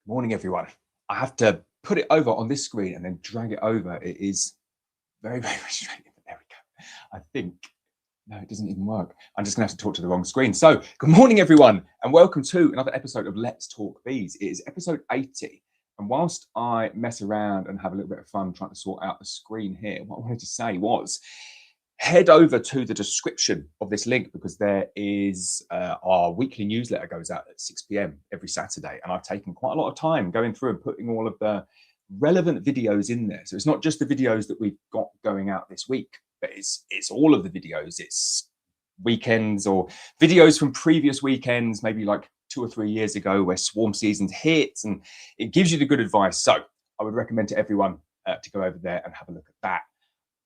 Morning, everyone. I have to put it over on this screen and then drag it over. It is very, very frustrating. There we go. I think, no, it doesn't even work. I'm just gonna have to talk to the wrong screen. So good morning, everyone, and welcome to another episode of Let's Talk Bees. It is episode 80. And whilst I mess around and have a little bit of fun trying to sort out the screen here, what I wanted to say was, head over to the description of this link because there is our weekly newsletter goes out at 6 p.m. every Saturday. And I've taken quite a lot of time going through and putting all of the relevant videos in there. So it's not just the videos that we've got going out this week, but it's all of the videos. It's weekends or videos from previous weekends, maybe like 2 or 3 years ago where swarm season hits, and it gives you the good advice. So I would recommend to everyone to go over there and have a look at that.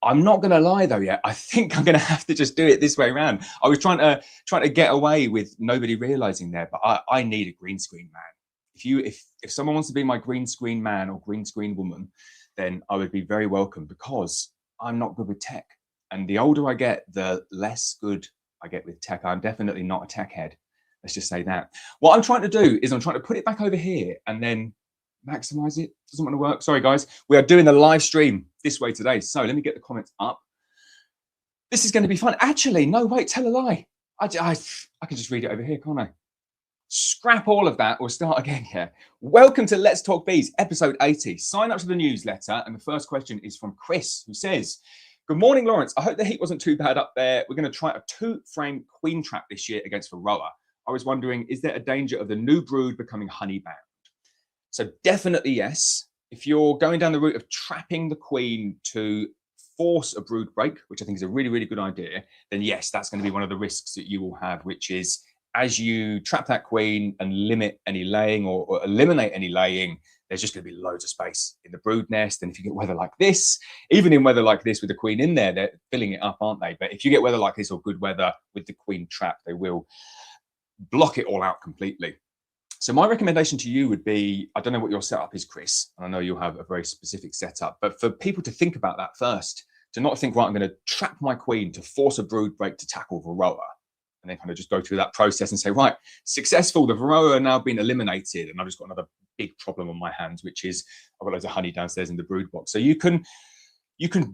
I'm not going to lie though yet. I think I'm going to have to just do it this way around. I was trying to get away with nobody realizing there, but I need a green screen man. If someone wants to be my green screen man or green screen woman, then I would be very welcome because I'm not good with tech. And the older I get, the less good I get with tech. I'm definitely not a tech head. Let's just say that. What I'm trying to do is I'm trying to put it back over here and then maximize it. Doesn't want to work. Sorry, guys. We are doing the live stream this way today. So let me get the comments up. This is going to be fun. Actually, no, wait, tell a lie. I can just read it over here, can't I? Scrap all of that or start again here. Welcome to Let's Talk Bees, episode 80. Sign up to the newsletter. And the first question is from Chris, who says, good morning, Lawrence. I hope the heat wasn't too bad up there. We're going to try a 2-frame queen trap this year against Varroa. I was wondering, is there a danger of the new brood becoming honey bound? So definitely yes. If you're going down the route of trapping the queen to force a brood break, which I think is a really, really good idea, then yes, that's going to be one of the risks that you will have, which is as you trap that queen and limit any laying or eliminate any laying, there's just going to be loads of space in the brood nest. And if you get weather like this, even in weather like this with the queen in there, they're filling it up, aren't they? But if you get weather like this or good weather with the queen trapped, they will block it all out completely. So my recommendation to you would be, I don't know what your setup is, Chris, and I know you'll have a very specific setup, but for people to think about that first, to not think, right, I'm going to trap my queen to force a brood break to tackle Varroa, and then kind of just go through that process and say, right, successful, the Varroa are now being eliminated, and I've just got another big problem on my hands, which is I've got loads of honey downstairs in the brood box. So you can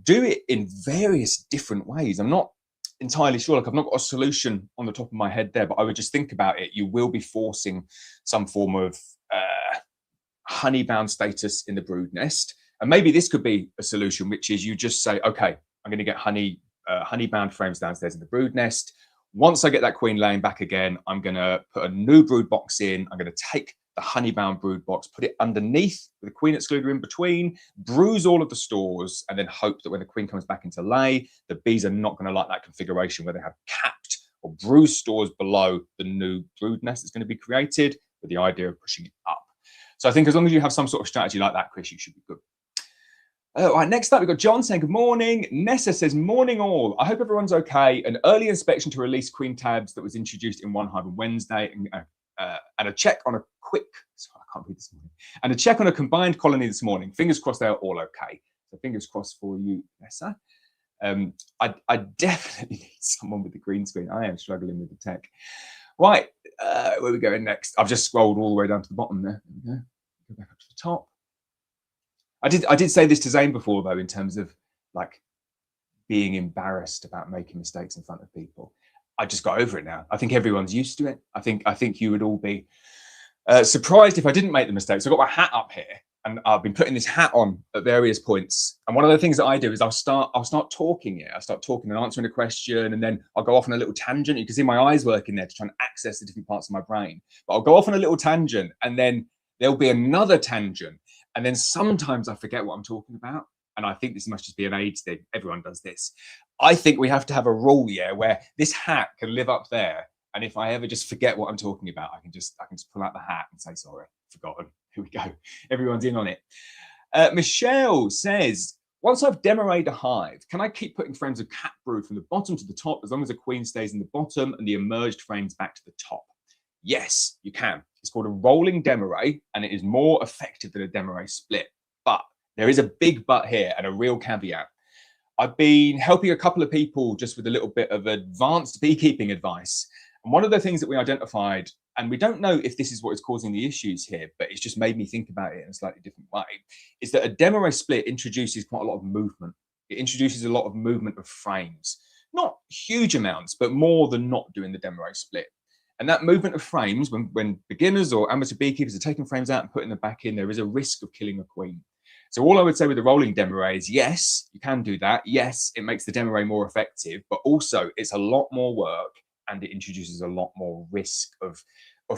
do it in various different ways. I'm not entirely sure, like I've not got a solution on the top of my head there, but I would just think about it. You will be forcing some form of honey bound status in the brood nest, and maybe this could be a solution, which is you just say, okay, I'm going to get honey bound frames downstairs in the brood nest. Once I get that queen laying back again, I'm going to put a new brood box in. I'm going to take the honey bound brood box, put it underneath with the queen excluder in between, bruise all of the stores, and then hope that when the queen comes back into lay, the bees are not going to like that configuration where they have capped or bruised stores below the new brood nest that's going to be created, with the idea of pushing it up. So I think as long as you have some sort of strategy like that, Chris, you should be good. All right, next up, we've got John saying, good morning. Nessa says, morning all. I hope everyone's okay. An early inspection to release queen tabs that was introduced in one hive on Wednesday, and a check on a quick, sorry, I can't read this morning, and a check on a combined colony this morning. Fingers crossed they are all okay. So fingers crossed for you, Nessa. I definitely need someone with the green screen. I am struggling with the tech. Right, where are we going next? I've just scrolled all the way down to the bottom there. There we go. Go back up to the top. I did say this to Zane before, though, in terms of like being embarrassed about making mistakes in front of people. I just got over it now. I think everyone's used to it. I think you would all be surprised if I didn't make the mistakes. I've got my hat up here, and I've been putting this hat on at various points. And one of the things that I do is I'll start talking here. I start talking and answering a question, and then I'll go off on a little tangent. You can see my eyes working there to try and access the different parts of my brain. But I'll go off on a little tangent, and then there'll be another tangent. And then sometimes I forget what I'm talking about. And I think this must just be an age thing. Everyone does this. I think we have to have a rule, where this hat can live up there. And if I ever just forget what I'm talking about, I can just pull out the hat and say, sorry, forgotten. Here we go. Everyone's in on it. Michelle says, once I've demoed a hive, can I keep putting frames of cat brood from the bottom to the top as long as the queen stays in the bottom and the emerged frames back to the top? Yes, you can. It's called a rolling demoray, and it is more effective than a demoray split. But there is a big but here and a real caveat. I've been helping a couple of people just with a little bit of advanced beekeeping advice. And one of the things that we identified and we don't know if this is what is causing the issues here, but it's just made me think about it in a slightly different way, is that a demo split introduces quite a lot of movement. It introduces a lot of movement of frames, not huge amounts, but more than not doing the demo split. And that movement of frames, when beginners or amateur beekeepers are taking frames out and putting them back in, there is a risk of killing a queen. So all I would say with the rolling demo is, yes, you can do that. Yes, it makes the demo more effective, but also it's a lot more work and it introduces a lot more risk of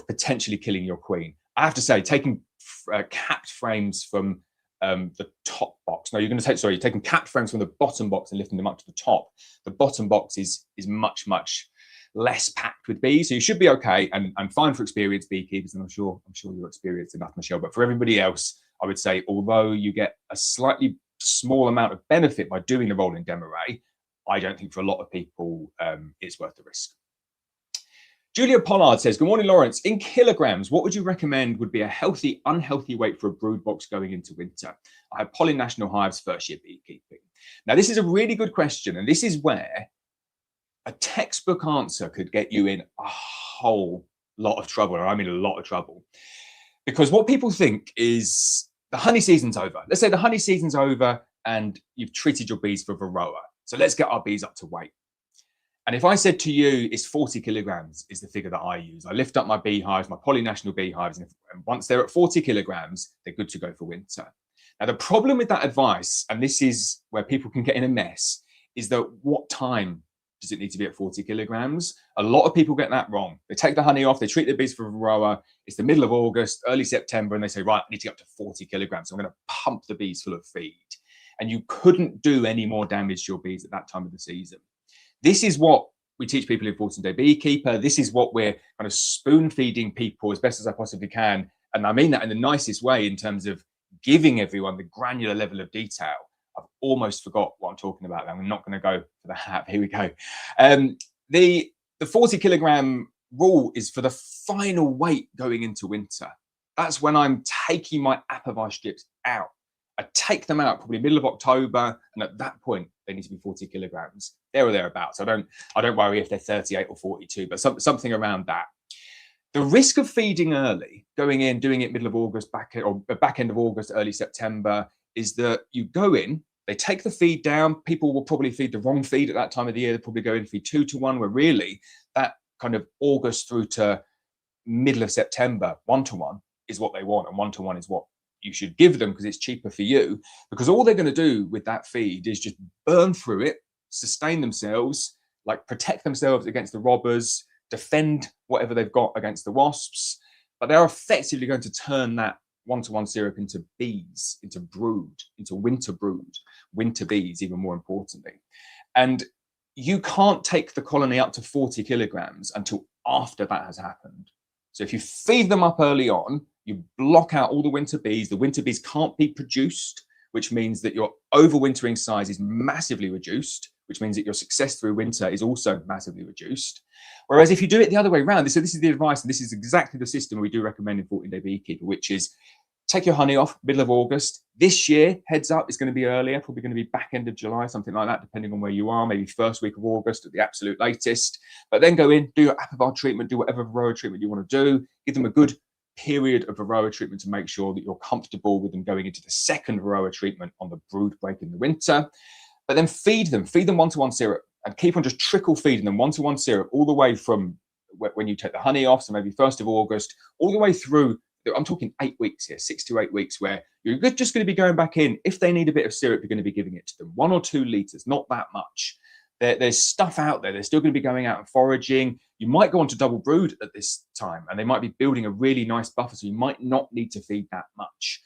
potentially killing your queen. I have to say, taking capped frames from the top box. No, you're taking capped frames from the bottom box and lifting them up to the top. The bottom box is much less packed with bees, so you should be okay and fine for experienced beekeepers. And I'm sure you're experienced enough, Michelle. But for everybody else, I would say, although you get a slightly small amount of benefit by doing the rolling demo array, I don't think for a lot of people it's worth the risk. Julia Pollard says, good morning, Lawrence. In kilograms, what would you recommend would be a healthy, unhealthy weight for a brood box going into winter? I have polynational hives, first year beekeeping. Now, this is a really good question. And this is where a textbook answer could get you in a whole lot of trouble. And I mean a lot of trouble. Because what people think is the honey season's over. Let's say the honey season's over and you've treated your bees for varroa. So let's get our bees up to weight. And if I said to you, it's 40 kilograms is the figure that I use. I lift up my beehives, my polynational beehives, and once they're at 40 kilograms, they're good to go for winter. Now, the problem with that advice, and this is where people can get in a mess, is that what time does it need to be at 40 kilograms? A lot of people get that wrong. They take the honey off, they treat their bees for varroa. It's the middle of August, early September, and they say, right, I need to get up to 40 kilograms. So I'm going to pump the bees full of feed. And you couldn't do any more damage to your bees at that time of the season. This is what we teach people in 14-Day Beekeeper. This is what we're kind of spoon feeding people as best as I possibly can. And I mean that in the nicest way in terms of giving everyone the granular level of detail. I've almost forgot what I'm talking about. I'm not going to go for the hat. Here we go. The 40 kilogram rule is for the final weight going into winter. That's when I'm taking my apiary strips out. I take them out probably middle of October, and at that point they need to be 40 kilograms, there or thereabouts. I don't worry if they're 38 or 42, but something around that. The risk of feeding early, going in, doing it middle of August, back end of August, early September, is that you go in, they take the feed down. People will probably feed the wrong feed at that time of the year. They'll probably go in feed 2 to 1, where really that kind of August through to middle of September, 1 to 1 is what they want, and 1 to 1 is what you should give them because it's cheaper for you, because all they're going to do with that feed is just burn through it, sustain themselves, like protect themselves against the robbers, defend whatever they've got against the wasps, but they're effectively going to turn that 1-to-1 syrup into bees, into brood, into winter bees, even more importantly. And you can't take the colony up to 40 kilograms until after that has happened. So if you feed them up early on, you block out all the winter bees. The winter bees can't be produced, which means that your overwintering size is massively reduced, which means that your success through winter is also massively reduced. Whereas if you do it the other way around, so this is the advice, and this is exactly the system we do recommend in 14-Day Beekeeper, which is take your honey off middle of August. This year, heads up, it's going to be earlier, probably going to be back end of July, something like that, depending on where you are, maybe first week of August at the absolute latest. But then go in, do your apiary treatment, do whatever varroa treatment you want to do, give them a good period of varroa treatment to make sure that you're comfortable with them going into the second varroa treatment on the brood break in the winter. But then feed them 1-to-1 syrup, and keep on just trickle feeding them 1-to-1 syrup all the way from when you take the honey off, so maybe 1st of August, all the way through. I'm talking 8 weeks here, 6 to 8 weeks, where you're just going to be going back in. If they need a bit of syrup, you're going to be giving it to them, 1 or 2 liters, not that much. There's stuff out there. They're still going to be going out and foraging. You might go on to double brood at this time, and they might be building a really nice buffer, so you might not need to feed that much.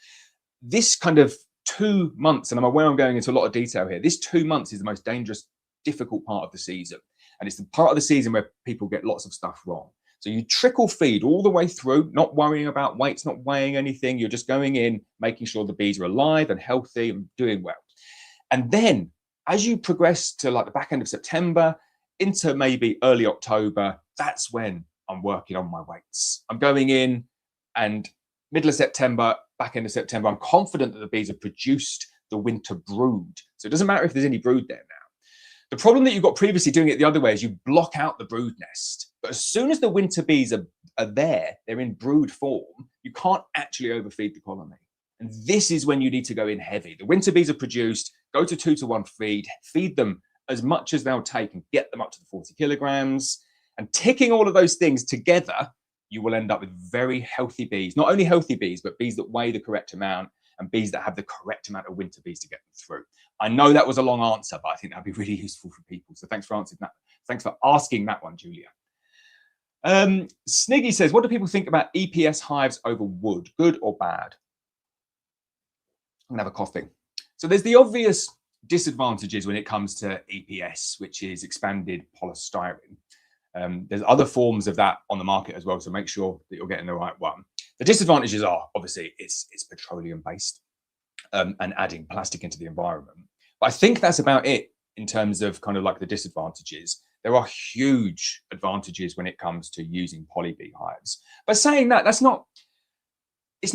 This kind of 2 months, and I'm aware I'm going into a lot of detail here, this 2 months is the most dangerous, difficult part of the season. And it's the part of the season where people get lots of stuff wrong. So you trickle feed all the way through, not worrying about weights, not weighing anything. You're just going in, making sure the bees are alive and healthy and doing well. And then as you progress to like the back end of September into maybe early October, that's when I'm working on my weights. I'm going in, and middle of September, back end of September, I'm confident that the bees have produced the winter brood. So it doesn't matter if there's any brood there now. The problem that you've got previously doing it the other way is you block out the brood nest. But as soon as the winter bees are are there, they're in brood form, you can't actually overfeed the colony. And this is when you need to go in heavy. The winter bees are produced, go to 2-to-1 feed them as much as they'll take and get them up to the 40 kilograms. And ticking all of those things together, you will end up with very healthy bees. Not only healthy bees, but bees that weigh the correct amount and bees that have the correct amount of winter bees to get them through. I know that was a long answer, but I think that'd be really useful for people. So thanks for answering that. Thanks for asking that one, Julia. Sniggy says, what do people think about EPS hives over wood? Good or bad? I'm gonna have a coffee. So there's the obvious disadvantages when it comes to EPS, which is expanded polystyrene. There's other forms of that on the market as well, so make sure that you're getting the right one. The disadvantages are, obviously, it's petroleum based and adding plastic into the environment. But I think that's about it in terms of kind of like the disadvantages. There are huge advantages when it comes to using poly bee hives. But saying that, it's not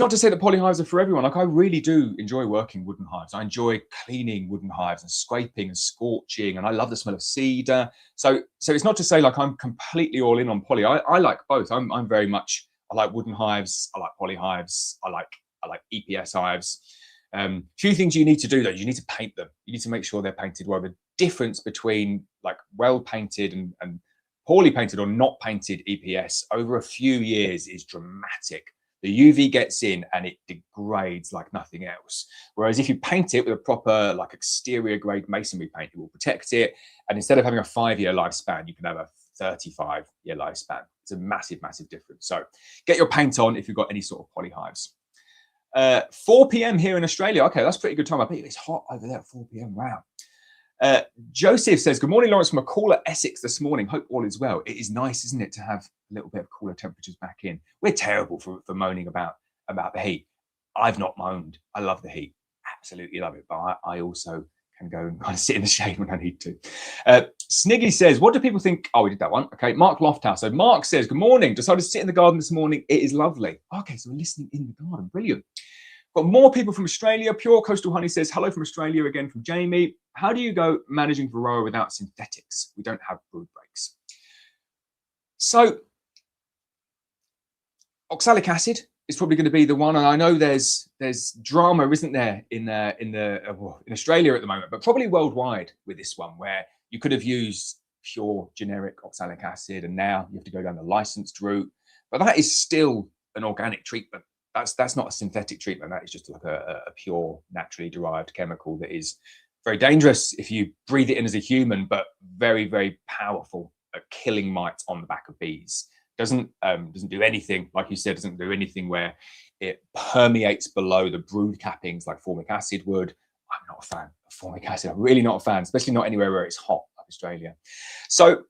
to say that poly hives are for everyone. Like, I really do enjoy working wooden hives. I enjoy cleaning wooden hives and scraping and scorching, and I love the smell of cedar. So it's not to say like I'm completely all in on poly. I like both. I'm very much, I like wooden hives, I like poly hives, I like EPS hives. Few things you need to do though, you need to paint them. You need to make sure they're painted well. The difference between like well painted and poorly painted or not painted EPS over a few years is dramatic. The UV gets in and it degrades like nothing else. Whereas if you paint it with a proper like exterior grade masonry paint, it will protect it. And instead of having a 5-year lifespan, you can have a 35-year lifespan. It's a massive, massive difference. So get your paint on if you've got any sort of poly hives. 4 p.m. here in Australia. Okay, that's pretty good time. I bet it's hot over there at 4 p.m. Wow. Joseph says, good morning, Lawrence, from a cooler Essex this morning. Hope all is well. It is nice, isn't it, to have a little bit of cooler temperatures back in. We're terrible for moaning about the heat. I've not moaned. I love the heat. Absolutely love it. But I also can go and kind of sit in the shade when I need to. Sniggy says, what do people think? Oh, we did that one. Okay, Mark Lofthouse. So Mark says, good morning. Decided to sit in the garden this morning. It is lovely. Okay, so we're listening in the garden. Brilliant. Got more people from Australia. Pure Coastal Honey says, hello from Australia again from Jamie. How do you go managing Varroa without synthetics? We don't have brood breaks. So oxalic acid is probably going to be the one. And I know there's drama, isn't there, in Australia at the moment, but probably worldwide with this one, where you could have used pure generic oxalic acid and now you have to go down the licensed route. But that is still an organic treatment. That's not a synthetic treatment. That is just like a pure, naturally derived chemical that is very dangerous if you breathe it in as a human, but very, very powerful at killing mites on the back of bees. Doesn't do anything, like you said, doesn't do anything where it permeates below the brood cappings like formic acid would. I'm not a fan of formic acid. I'm really not a fan, especially not anywhere where it's hot, like Australia. So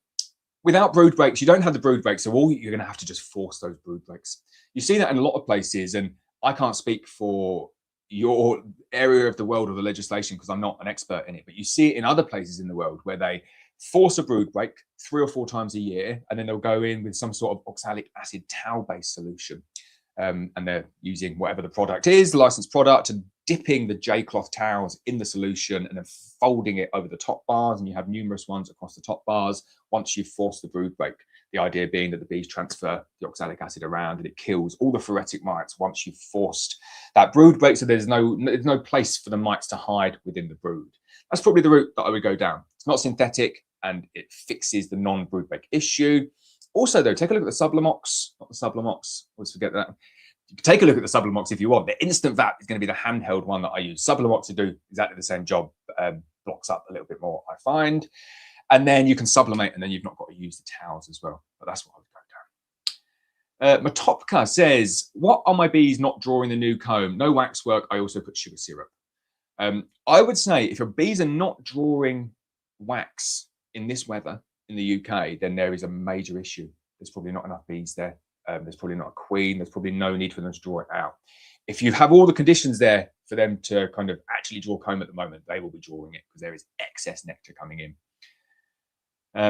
without brood breaks, you don't have the brood breaks, so you're going to have to just force those brood breaks. You see that in a lot of places, and I can't speak for your area of the world or the legislation because I'm not an expert in it, but you see it in other places in the world where they force a brood break 3 or 4 times a year, and then they'll go in with some sort of oxalic acid towel-based solution. And they're using whatever the product is, the licensed product, and dipping the J-cloth towels in the solution and then folding it over the top bars, and you have numerous ones across the top bars once you've forced the brood break. The idea being that the bees transfer the oxalic acid around and it kills all the phoretic mites once you've forced that brood break, so there's no place for the mites to hide within the brood. That's probably the route that I would go down. It's not synthetic and it fixes the non-brood break issue. Also, though, take a look at the Sublimox, not the Sublimox, always forget that. You can take a look at the Sublimox if you want. The Instant Vat is going to be the handheld one that I use. Sublimox to do exactly the same job, blocks up a little bit more, I find. And then you can sublimate, and then you've not got to use the towels as well. But that's what I would go down. Matopka says, what are my bees not drawing the new comb? No waxwork. I also put sugar syrup. I would say if your bees are not drawing wax in this weather in the UK, then there is a major issue. There's probably not enough bees there. There's probably not a queen. There's probably no need for them to draw it out. If you have all the conditions there for them to kind of actually draw comb at the moment, they will be drawing it because there is excess nectar coming in.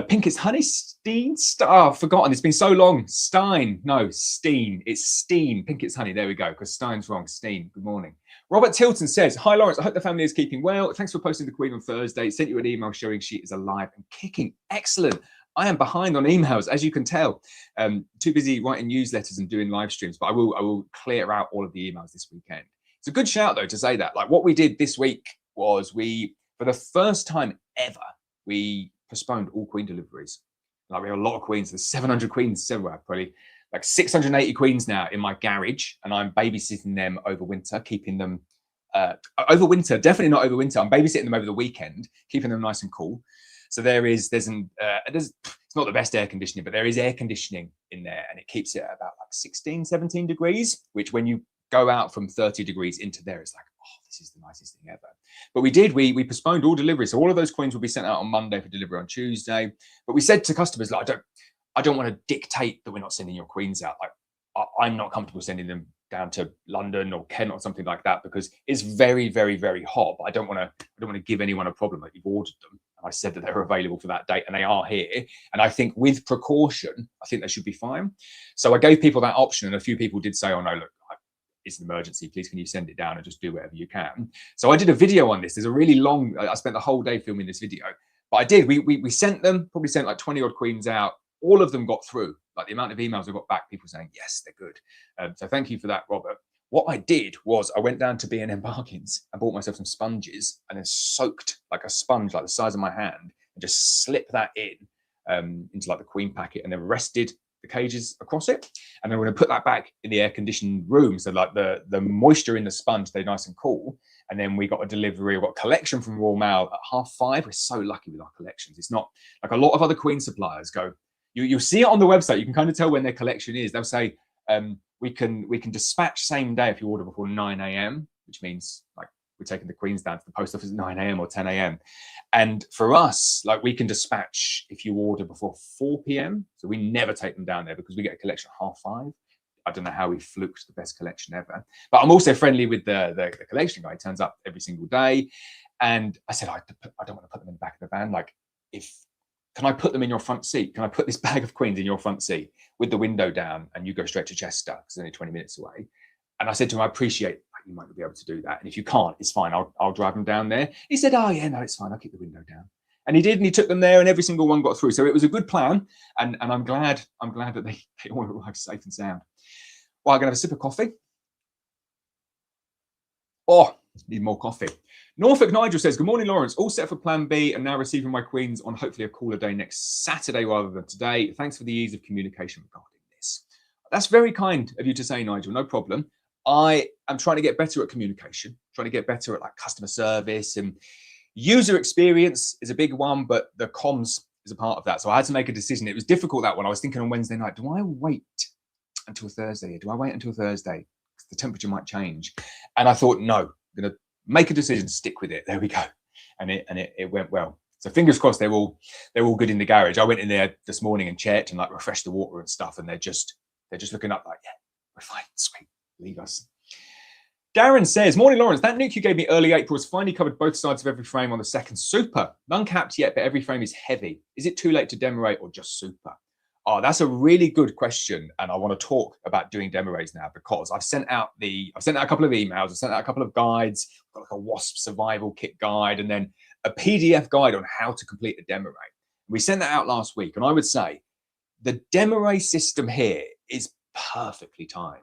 Pink, it's honey, Steen, I've forgotten. It's been so long. Stein, no, Steen. It's Steen. Pink, it's honey. There we go, because Stein's wrong. Steen, good morning. Robert Tilton says, hi, Lawrence. I hope the family is keeping well. Thanks for posting the Queen on Thursday. Sent you an email showing she is alive and kicking. Excellent. I am behind on emails, as you can tell. Too busy writing newsletters and doing live streams, but I will clear out all of the emails this weekend. It's a good shout though to say that. Like what we did this week was for the first time ever, we postponed all queen deliveries. Like we have a lot of queens. There's 700 queens everywhere, probably like 680 queens now in my garage, and I'm babysitting them over winter, keeping them over winter. Definitely not over winter. I'm babysitting them over the weekend, keeping them nice and cool. So there's it's not the best air conditioning, but there is air conditioning in there, and it keeps it at about like 16, 17 degrees, which when you go out from 30 degrees into there, it's like, oh, this is the nicest thing ever. But we postponed all deliveries. So all of those queens will be sent out on Monday for delivery on Tuesday. But we said to customers, like, I don't want to dictate that we're not sending your queens out. Like I'm not comfortable sending them down to London or Kent or something like that, because it's very, very, very hot. But I don't want to give anyone a problem that you've ordered them. And I said that they were available for that date, and they are here. And I think with precaution, I think they should be fine. So I gave people that option, and a few people did say, oh no, look, it's an emergency, please can you send it down and just do whatever you can. So I did a video on this. There's a really long, I spent the whole day filming this video, but I did, we sent probably sent like 20 odd queens out. All of them got through. Like the amount of emails I got back, people saying, yes, they're good. So thank you for that, Robert. What I did was I went down to B&M Bargains and bought myself some sponges, and then soaked like a sponge, like the size of my hand, and just slip that in into like the queen packet, and then rested the cages across it. And then we're going to put that back in the air conditioned room. So like the moisture in the sponge stayed nice and cool. And then we got a delivery, we got a collection from Royal Mail at 5:30. We're so lucky with our collections. It's not like a lot of other queen suppliers go, you'll see it on the website. You can kind of tell when their collection is. They'll say, we can dispatch same day if you order before 9 a.m, which means like we're taking the queens down to the post office at 9 a.m or 10 a.m. And for us, like we can dispatch if you order before 4 p.m. So we never take them down there because we get a collection at 5:30. I don't know how we fluked the best collection ever. But I'm also friendly with the collection guy. He turns up every single day. And I said, I don't want to put them in the back of the van. Like, can I put them in your front seat? Can I put this bag of queens in your front seat with the window down, and you go straight to Chester because it's only 20 minutes away? And I said to him, I appreciate you might not be able to do that. And if you can't, it's fine. I'll drive them down there. He said, oh yeah, no, it's fine. I'll keep the window down. And he did, and he took them there, and every single one got through. So it was a good plan. And I'm glad that they all arrived safe and sound. Well, I'm going to have a sip of coffee. Oh, need more coffee. Norfolk Nigel says, good morning, Lawrence. All set for plan B and now receiving my queens on hopefully a cooler day next Saturday rather than today. Thanks for the ease of communication regarding this. That's very kind of you to say, Nigel. No problem. I am trying to get better at communication, trying to get better at like customer service, and user experience is a big one, but the comms is a part of that. So I had to make a decision. It was difficult, that one. I was thinking on Wednesday night, do I wait until Thursday? Do I wait until Thursday? The temperature might change. And I thought, no, I'm going to make a decision, stick with it. There we go. And it went well. So fingers crossed they're all good in the garage. I went in there this morning and checked and like refreshed the water and stuff, and they're just looking up like, yeah, we're fine, sweet, leave us. Darren says, morning, Lawrence. That nuke you gave me early April has finally covered both sides of every frame on the second super. None capped yet, but every frame is heavy. Is it too late to demerate or just super? Oh, that's a really good question, and I want to talk about doing demo rays now, because I've sent out a couple of emails, I've sent out a couple of guides, got like a wasp survival kit guide, and then a PDF guide on how to complete a demo ray. We sent that out last week, and I would say the demo ray system here is perfectly timed.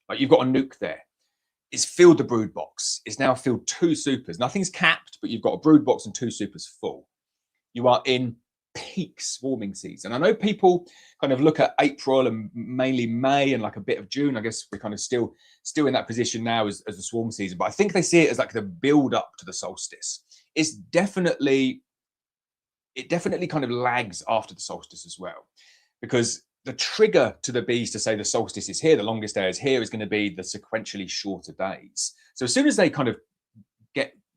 Like, you've got a nuke there. It's filled the brood box. It's now filled 2 supers. Nothing's capped, but you've got a brood box and 2 supers full. You are in peak swarming season. I know people kind of look at April and mainly May and like a bit of June. I guess we're kind of still in that position now as the swarm season, but I think they see it as like the build up to the solstice. It definitely kind of lags after the solstice as well, because the trigger to the bees to say the solstice is here, the longest day is here, is going to be the sequentially shorter days. So as soon as they kind of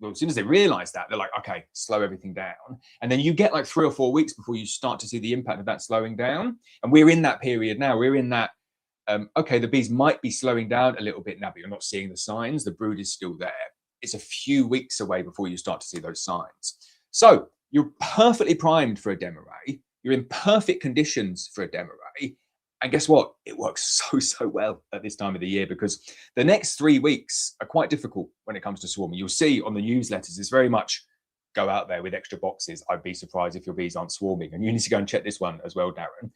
as soon as they realize that, they're like, okay, slow everything down. And then you get like 3 or 4 weeks before you start to see the impact of that slowing down. And we're in that period now. We're in that, okay, the bees might be slowing down a little bit now, but you're not seeing the signs. The brood is still there. It's a few weeks away before you start to see those signs. So you're perfectly primed for a demo ray. You're in perfect conditions for a demo ray. And guess what? It works so well at this time of the year, because the next 3 weeks are quite difficult when it comes to swarming. You'll see on the newsletters, it's very much go out there with extra boxes. I'd be surprised if your bees aren't swarming. And you need to go and check this one as well, Darren.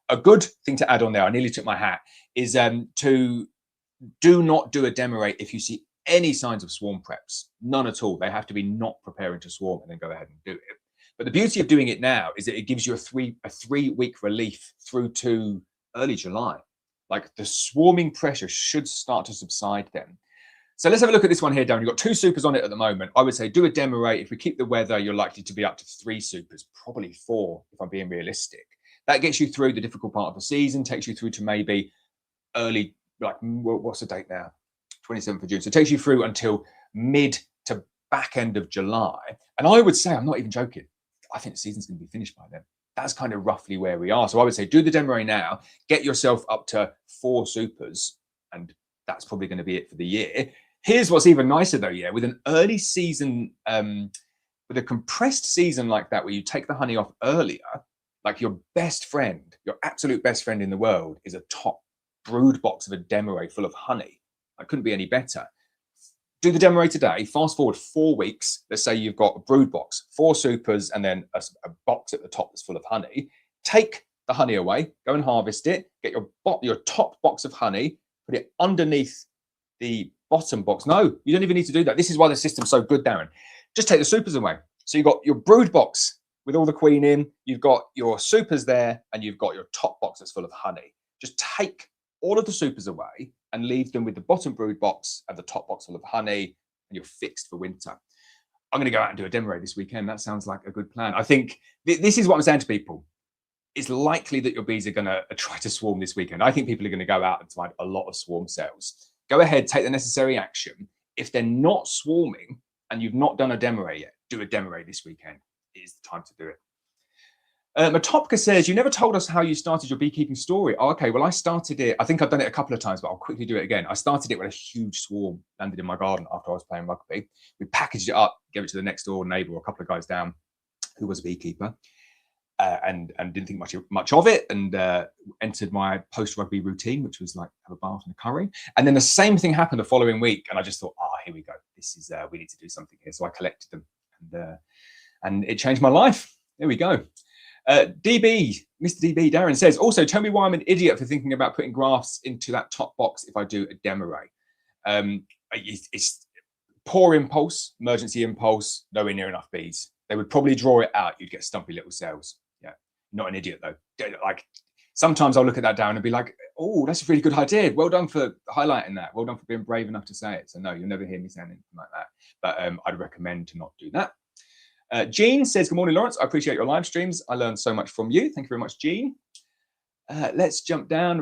A good thing to add on there, I nearly took my hat, is to do not do a demo rate if you see any signs of swarm preps. None at all. They have to be not preparing to swarm and then go ahead and do it. But the beauty of doing it now is that it gives you a three-week relief through to early July. Like the swarming pressure should start to subside then. So let's have a look at this one here, Darren. You've got 2 supers on it at the moment. I would say do a demo rate. If we keep the weather, you're likely to be up to 3 supers, probably 4 if I'm being realistic. That gets you through the difficult part of the season, takes you through to maybe early, like what's the date now? 27th of June. So it takes you through until mid to back end of July. And I would say, I'm not even joking, I think the season's going to be finished by then. That's kind of roughly where we are. So I would say do the demo rate now, get yourself up to 4 supers, and that's probably going to be it for the year. Here's what's even nicer though, yeah, with an early season, with a compressed season like that, where you take the honey off earlier, like your best friend, your absolute best friend in the world is a top brood box of a demo rate full of honey. That couldn't be any better. Do the demo rate today, fast forward 4 weeks. Let's say you've got a brood box, 4 supers, and then a box at the top that's full of honey. Take the honey away, go and harvest it, get your top box of honey, put it underneath the bottom box. No, you don't even need to do that. This is why the system's so good, Darren. Just take the supers away. So you've got your brood box with all the queen in, you've got your supers there, and you've got your top box that's full of honey. Just take all of the supers away and leave them with the bottom brood box and the top box full of honey, and you're fixed for winter. I'm going to go out and do a demo rate this weekend. That sounds like a good plan. I think this is what I'm saying to people. It's likely that your bees are going to try to swarm this weekend. I think people are going to go out and find a lot of swarm cells. Go ahead, take the necessary action. If they're not swarming and you've not done a demo rate yet, do a demo rate this weekend. It is the time to do it. Matopka says, you never told us how you started your beekeeping story. Oh, okay, well, I started it. I think I've done it a couple of times, but I'll quickly do it again. I started it when a huge swarm landed in my garden after I was playing rugby. We packaged it up, gave it to the next door neighbor or a couple of guys down who was a beekeeper. And didn't think much of it, and entered my post-rugby routine, which was like have a bath and a curry. And then the same thing happened the following week, and I just thought, here we go. This is we need to do something here. So I collected them, and it changed my life. There we go. DB, Mr. DB, Darren says, also tell me why I'm an idiot for thinking about putting grafts into that top box if I do a demo rate. It's poor impulse, emergency impulse, nowhere near enough bees. They would probably draw it out. You'd get stumpy little cells. Yeah, not an idiot though. Like sometimes I'll look at that down and be like, oh, that's a really good idea. Well done for highlighting that. Well done for being brave enough to say it. So no, you'll never hear me saying anything like that. But I'd recommend to not do that. Jean says, good morning, Lawrence. I appreciate your live streams. I learned so much from you. Thank you very much, Jean. Let's jump down.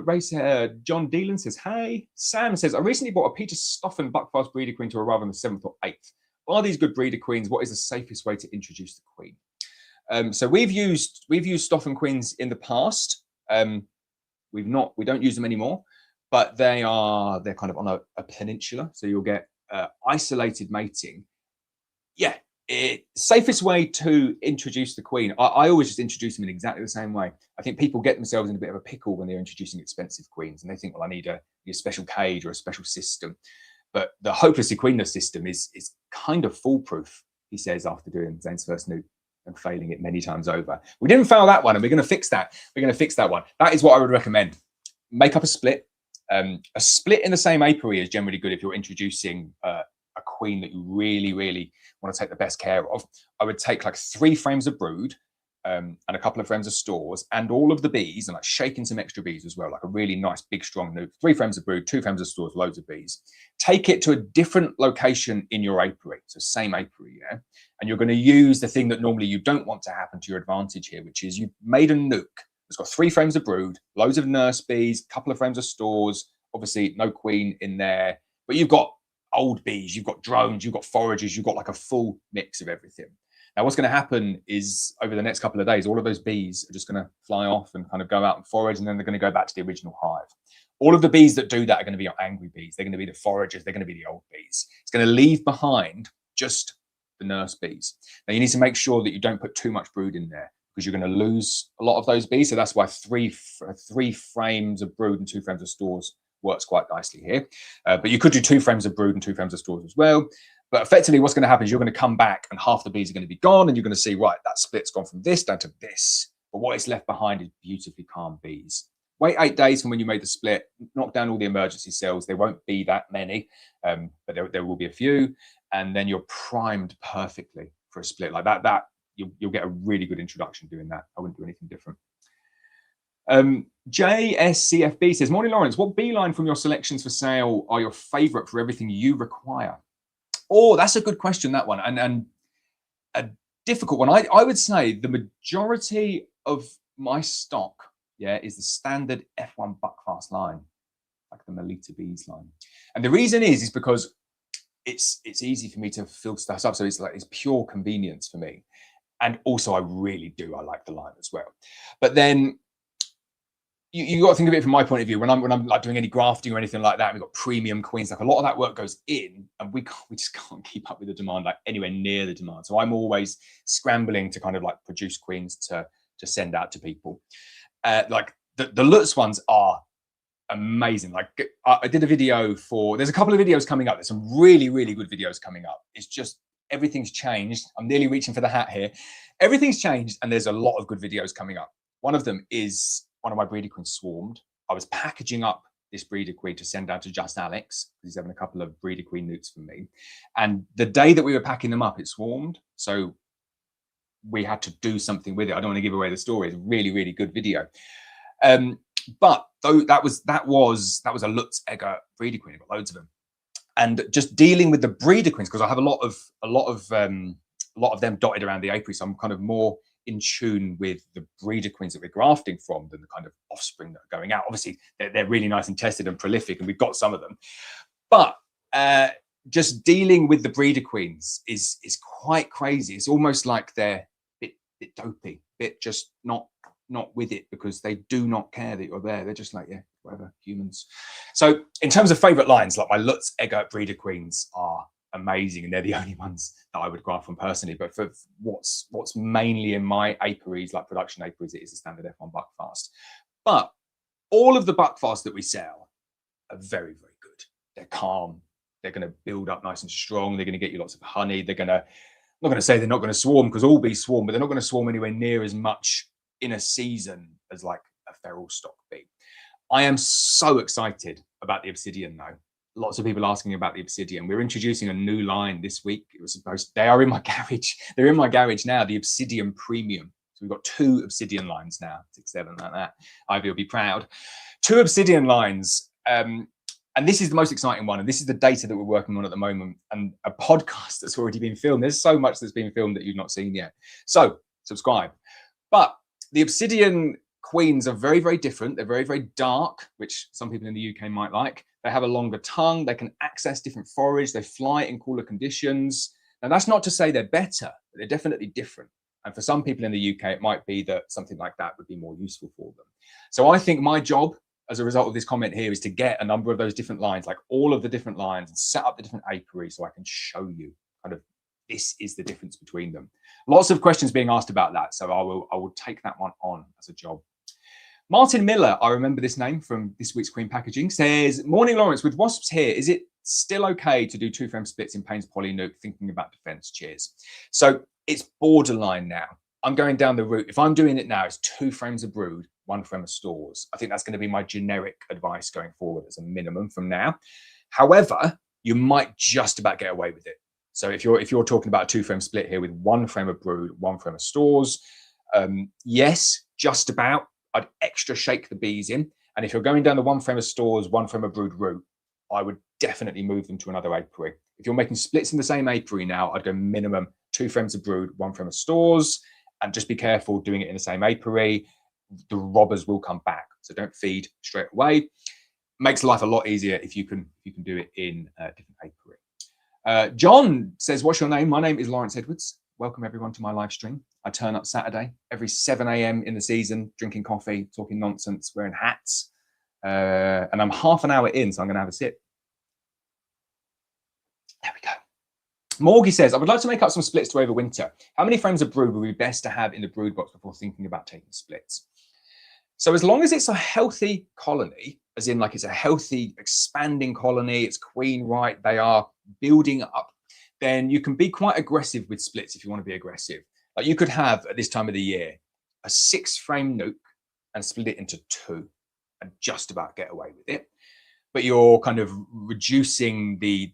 John Dealan says, hey. Sam says, I recently bought a Peter Stoffen Buckfast breeder queen to arrive on the 7th or 8th. Are these good breeder queens? What is the safest way to introduce the queen? So we've used Stoffen queens in the past. We don't use them anymore, but they're kind of on a peninsula. So you'll get isolated mating. Yeah. Safest way to introduce the queen. I always just introduce them in exactly the same way. I think people get themselves in a bit of a pickle when they're introducing expensive queens, and they think, well, I need a special cage or a special system. But the hopelessly queenless system is kind of foolproof, he says, after doing Zane's first nuke and failing it many times over. We didn't fail that one, and we're going to fix that. We're going to fix that one. That is what I would recommend. Make up a split. A split in the same apiary is generally good if you're introducing a queen that you really, really want to take the best care of. I would take like 3 frames of brood and a couple of frames of stores and all of the bees, and like shake in some extra bees as well, like a really nice big strong nuke. 3 frames of brood, 2 frames of stores, loads of bees. Take it to a different location in your apiary, so same apiary, yeah? And you're going to use the thing that normally you don't want to happen to your advantage here, which is you've made a nuke. It's got 3 frames of brood, loads of nurse bees, a couple of frames of stores, obviously no queen in there, but you've got old bees, you've got drones, you've got foragers, you've got like a full mix of everything. Now, what's going to happen is over the next couple of days, all of those bees are just going to fly off and kind of go out and forage, and then they're going to go back to the original hive. All of the bees that do that are going to be your angry bees. They're going to be the foragers. They're going to be the old bees. It's going to leave behind just the nurse bees. Now, you need to make sure that you don't put too much brood in there, because you're going to lose a lot of those bees. So that's why 3 frames of brood and 2 frames of stores works quite nicely here. But you could do 2 frames of brood and 2 frames of stores as well. But effectively what's going to happen is you're going to come back and half the bees are going to be gone, and you're going to see, right, that split's gone from this down to this. But what is left behind is beautifully calm bees. Wait 8 days from when you made the split, knock down all the emergency cells. There won't be that many, but there will be a few. And then you're primed perfectly for a split like that. You'll get a really good introduction doing that. I wouldn't do anything different. JSCFB says, morning, Lawrence. What beeline from your selections for sale are your favorite for everything you require? Oh, that's a good question, that one. And a difficult one. I would say the majority of my stock, is the standard F1 Buckfast line, like the Melita Bees line. And the reason is because it's easy for me to filter stuff up. So it's pure convenience for me. And also I like the line as well. But then you got to think of it from my point of view. When I'm like doing any grafting or anything like that, we've got premium queens, like a lot of that work goes in, and we just can't keep up with the demand, like anywhere near the demand. So I'm always scrambling to kind of like produce queens to send out to people. Like the Lutz ones are amazing. Like I did a video there's a couple of videos coming up. There's some really, really good videos coming up. It's just, everything's changed. I'm nearly reaching for the hat here. Everything's changed, and there's a lot of good videos coming up. One of them is one of my breeder queens swarmed. I was packaging up this breeder queen to send down to Just Alex, because he's having a couple of breeder queen newts from me. And the day that we were packing them up, it swarmed. So we had to do something with it. I don't want to give away the story. It's a really, really good video. But though that was a Lutz Egger breeder queen. I've got loads of them. And just dealing with the breeder queens, because I have a lot of them dotted around the apiary, so I'm kind of more in tune with the breeder queens that we're grafting from than the kind of offspring that are going out. Obviously, they're really nice and tested and prolific, and we've got some of them. But just dealing with the breeder queens is quite crazy. It's almost like they're a bit dopey, bit just not with it, because they do not care that you're there. They're just like, yeah, whatever, humans. So in terms of favorite lines, like my Lutz Egger breeder queens are amazing, and they're the only ones that I would graft from personally. But for what's mainly in my apiaries, like production apiaries, it is a standard F1 Buckfast. But all of the Buckfasts that we sell are very, very good. They're calm. They're going to build up nice and strong. They're going to get you lots of honey. They're going to, I'm not going to say they're not going to swarm, because all bees swarm, but they're not going to swarm anywhere near as much in a season as like a feral stock bee. I am so excited about the Obsidian though. Lots of people asking about the Obsidian. We're introducing a new line this week. They are in my garage. They're in my garage now, the Obsidian Premium. So we've got 2 Obsidian lines now, 6, 7 like that. Ivy will be proud. 2 Obsidian lines. And this is the most exciting one. And this is the data that we're working on at the moment, and a podcast that's already been filmed. There's so much that's been filmed that you've not seen yet. So subscribe. But the Obsidian queens are very, very different. They're very, very dark, which some people in the UK might like. They have a longer tongue. They can access different forage. They fly in cooler conditions. Now, that's not to say they're better, but they're definitely different. And for some people in the UK, it might be that something like that would be more useful for them. So I think my job as a result of this comment here is to get a number of those different lines, like all of the different lines, and set up the different apiaries so I can show you kind of this is the difference between them. Lots of questions being asked about that. So I will take that one on as a job. Martin Miller, I remember this name from this week's Queen Packaging, says, morning, Lawrence, with wasps here, is it still okay to do 2-frame splits in Payne's Polynuke, thinking about defense? Cheers. So it's borderline now. I'm going down the route. If I'm doing it now, it's 2 frames of brood, 1 frame of stores. I think that's going to be my generic advice going forward as a minimum from now. However, you might just about get away with it. So if you're talking about a 2-frame split here with 1 frame of brood, 1 frame of stores, yes, just about. I'd extra shake the bees in. And if you're going down the 1 frame of stores, 1 frame of brood route, I would definitely move them to another apiary. If you're making splits in the same apiary now, I'd go minimum 2 frames of brood, 1 frame of stores, and just be careful doing it in the same apiary. The robbers will come back. So don't feed straight away. Makes life a lot easier if you can do it in a different apiary. John says, what's your name? My name is Lawrence Edwards. Welcome everyone to my live stream. I turn up Saturday every 7 a.m. in the season, drinking coffee, talking nonsense, wearing hats. And I'm half an hour in, so I'm going to have a sip. There we go. Morgie says, I would like to make up some splits to overwinter. How many frames of brood would be best to have in the brood box before thinking about taking splits? So as long as it's a healthy colony, as in like it's a healthy, expanding colony, it's queen right, they are building up, then you can be quite aggressive with splits if you want to be aggressive. Like you could have at this time of the year a 6-frame nuke and split it into 2 and just about get away with it. But you're kind of reducing the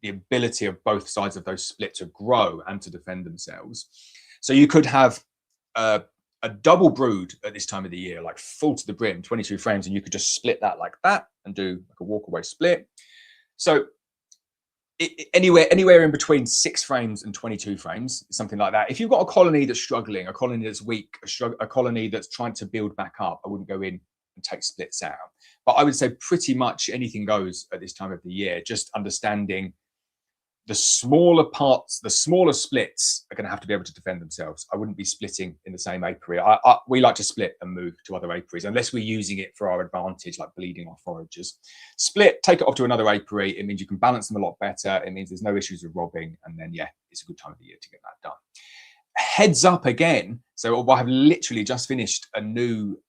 ability of both sides of those split to grow and to defend themselves. So you could have a double brood at this time of the year, like full to the brim, 22 frames, and you could just split that like that and do like a walk-away split. So anywhere in between 6 frames and 22 frames, something like that. If you've got a colony that's struggling, a colony that's weak, a colony that's trying to build back up, I wouldn't go in and take splits out. But I would say pretty much anything goes at this time of the year, just understanding the smaller parts, the smaller splits are going to have to be able to defend themselves. I wouldn't be splitting in the same apiary. We like to split and move to other apiaries, unless we're using it for our advantage, like bleeding our foragers. Split, take it off to another apiary. It means you can balance them a lot better. It means there's no issues with robbing. And then, yeah, it's a good time of the year to get that done. Heads up again. So I have literally just finished a new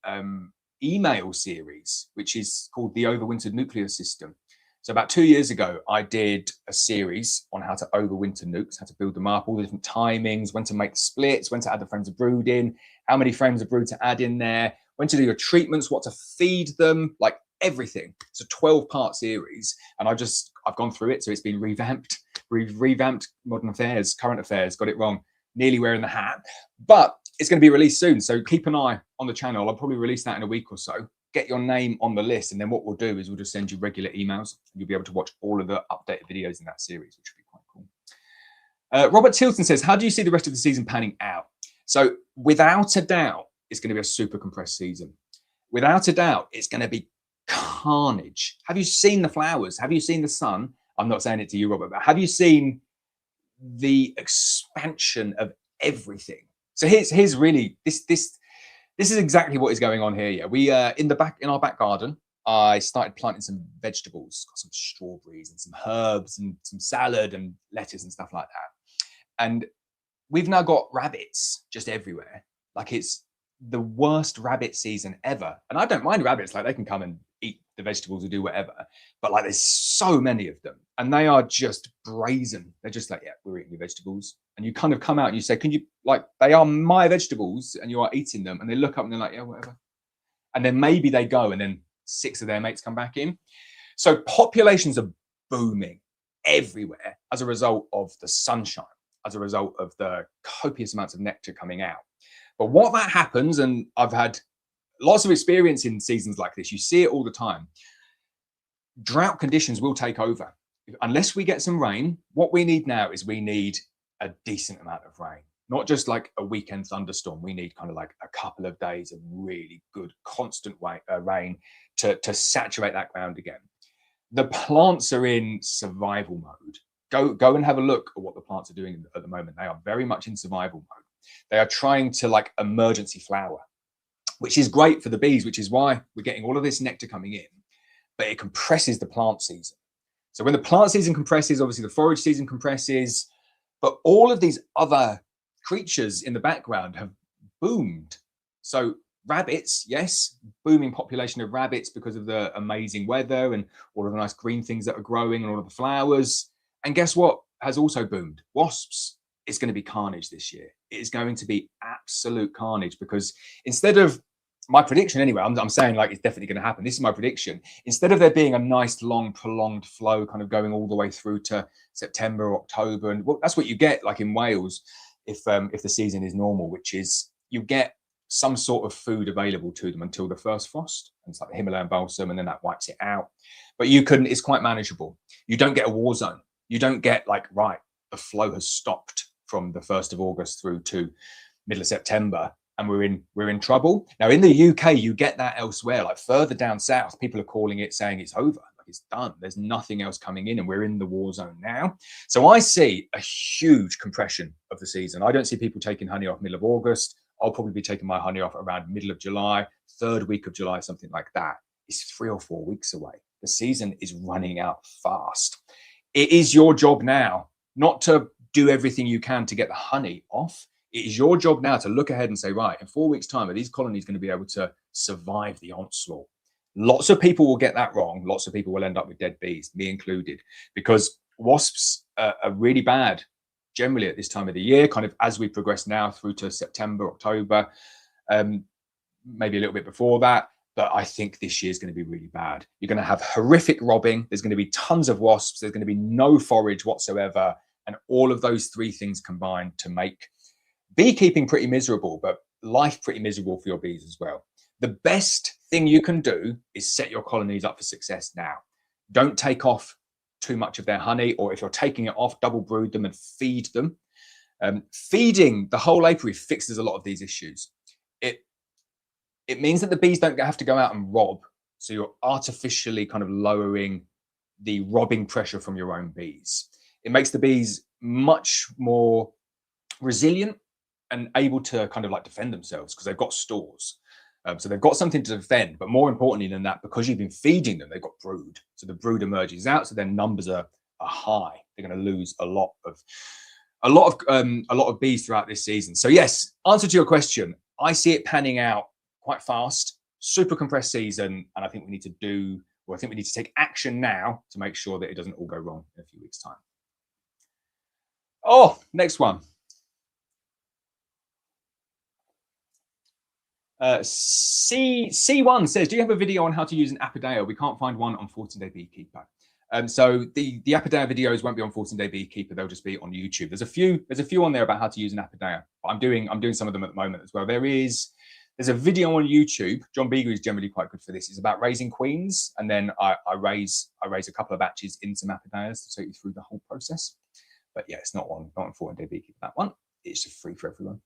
email series, which is called the Overwintered Nuclear System. So about 2 years ago, I did a series on how to overwinter nukes, how to build them up, all the different timings, when to make splits, when to add the frames of brood in, how many frames of brood to add in there, when to do your treatments, what to feed them, like everything. It's a 12-part series, and I've gone through it, so it's been revamped. We've revamped modern affairs, current affairs, got it wrong, nearly wearing the hat. But it's going to be released soon, so keep an eye on the channel. I'll probably release that in a week or so. Get your name on the list, and then what we'll do is we'll just send you regular emails. You'll be able to watch all of the updated videos in that series, which will be quite cool. Robert Tilton says, how do you see the rest of the season panning out? So without a doubt, it's going to be a super compressed season. Without a doubt, it's going to be carnage. Have you seen the flowers? Have you seen the sun? I'm not saying it to you, Robert, but have you seen the expansion of everything? So here's really this is exactly what is going on here. Yeah, we in our back garden, I started planting some vegetables, got some strawberries and some herbs and some salad and lettuce and stuff like that. And we've now got rabbits just everywhere. Like it's the worst rabbit season ever. And I don't mind rabbits, like they can come and eat the vegetables or do whatever. But like there's so many of them and they are just brazen. They're just like, yeah, we're eating your vegetables. And you kind of come out and you say, can you, like, they are my vegetables and you are eating them. And they look up and they're like, yeah, whatever. And then maybe they go and then 6 of their mates come back in. So populations are booming everywhere as a result of the sunshine, as a result of the copious amounts of nectar coming out. But what that happens, and I've had lots of experience in seasons like this, you see it all the time, drought conditions will take over. Unless we get some rain, what we need now is we need a decent amount of rain, not just like a weekend thunderstorm. We need kind of like a couple of days of really good constant rain to saturate that ground again. The plants are in survival mode. Go and have a look at what the plants are doing at the moment. They are very much in survival mode. They are trying to like emergency flower, which is great for the bees, which is why we're getting all of this nectar coming in, but it compresses the plant season. So when the plant season compresses, obviously the forage season compresses, but all of these other creatures in the background have boomed. So rabbits, yes, booming population of rabbits because of the amazing weather and all of the nice green things that are growing and all of the flowers. And guess what has also boomed? Wasps. It's going to be carnage this year. It is going to be absolute carnage because instead of my prediction anyway, I'm saying like it's definitely going to happen. This is my prediction. Instead of there being a nice long prolonged flow kind of going all the way through to September or October, and well, that's what you get like in Wales if the season is normal, which is you get some sort of food available to them until the first frost, and it's like the Himalayan balsam, and then that wipes it out. But it's quite manageable. You don't get a war zone. You don't get like, right, the flow has stopped from the 1st of August through to middle of September and we're in trouble. Now in the UK, you get that elsewhere, like further down south, people are calling it, saying it's over, like it's done. There's nothing else coming in and we're in the war zone now. So I see a huge compression of the season. I don't see people taking honey off middle of August. I'll probably be taking my honey off around middle of July, 3rd week of July, something like that. It's 3 or 4 weeks away. The season is running out fast. It is your job now not to do everything you can to get the honey off. It is your job now to look ahead and say, right, in 4 weeks' time, are these colonies going to be able to survive the onslaught? Lots of people will get that wrong. Lots of people will end up with dead bees, me included, because wasps are really bad generally at this time of the year, kind of as we progress now through to September, October, maybe a little bit before that. But I think this year is going to be really bad. You're going to have horrific robbing. There's going to be tons of wasps. There's going to be no forage whatsoever. And all of those three things combined to make beekeeping pretty miserable, but life pretty miserable for your bees as well. The best thing you can do is set your colonies up for success now. Don't take off too much of their honey, or if you're taking it off, double brood them and feed them. Feeding the whole apiary fixes a lot of these issues. It means that the bees don't have to go out and rob. So you're artificially kind of lowering the robbing pressure from your own bees. It makes the bees much more resilient and able to kind of like defend themselves because they've got stores. So they've got something to defend, but more importantly than that, because you've been feeding them, they've got brood. So the brood emerges out, so their numbers are high. They're going to lose a lot of bees throughout this season. So yes, answer to your question, I see it panning out quite fast, super compressed season, and I think we need to take action now to make sure that it doesn't all go wrong in a few weeks' time. Oh, next one. C1 says, do you have a video on how to use an apidea? We can't find one on 14-Day Beekeeper. So the apidea videos won't be on 14-Day Beekeeper. They'll just be on YouTube. There's a few on there about how to use an apidea. But I'm doing some of them at the moment as well. There's a video on YouTube. John Beagle is generally quite good for this. It's about raising queens, and then I raise a couple of batches in some apideas to take you through the whole process. But yeah, it's not on 14-Day Beekeeper, that one. It's just free for everyone.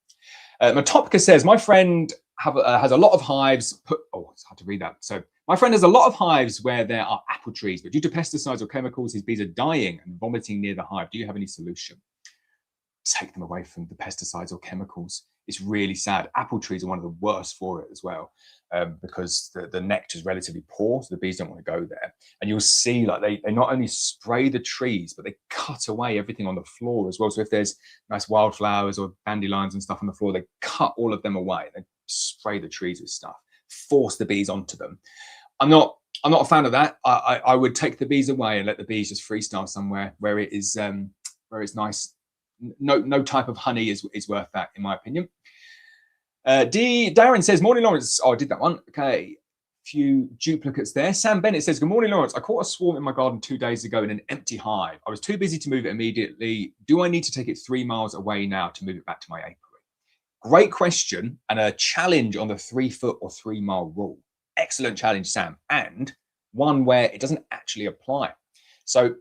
Matopka says, my friend has a lot of hives. It's hard to read that. So my friend has a lot of hives where there are apple trees, but due to pesticides or chemicals, his bees are dying and vomiting near the hive. Do you have any solution? Take them away from the pesticides or chemicals. It's really sad. Apple trees are one of the worst for it as well, because the nectar is relatively poor, so the bees don't want to go there. And you'll see like they not only spray the trees, but they cut away everything on the floor as well. So if there's nice wildflowers or dandelions and stuff on the floor, they cut all of them away. They spray the trees with stuff, force the bees onto them. I'm not a fan of that. I would take the bees away and let the bees just freestyle somewhere where it is where it's nice. No type of honey is worth that, in my opinion. Darren says, morning, Lawrence. Oh, I did that one. Okay. Few duplicates there. Sam Bennett says, good morning, Lawrence. I caught a swarm in my garden 2 days ago in an empty hive. I was too busy to move it immediately. Do I need to take it 3 miles away now to move it back to my apiary? Great question, and a challenge on the 3 foot or 3 mile rule. Excellent challenge, Sam, and one where it doesn't actually apply. So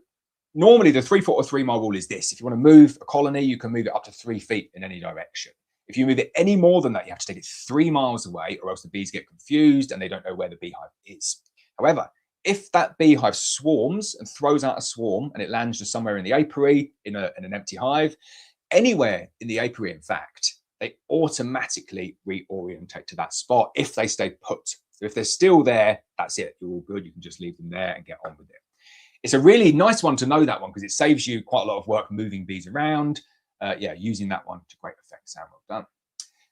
normally the 3 foot or 3 mile rule is this: if you want to move a colony, you can move it up to 3 feet in any direction. If you move it any more than that, you have to take it 3 miles away, or else the bees get confused and they don't know where the beehive is. However, if that beehive swarms and throws out a swarm and it lands just somewhere in the apiary, in an empty hive, anywhere in the apiary, in fact, they automatically reorientate to that spot if they stay put. So if they're still there, that's it. You're all good. You can just leave them there and get on with it. It's a really nice one to know, that one, because it saves you quite a lot of work moving bees around. Using that one to great effect. Sam, well done.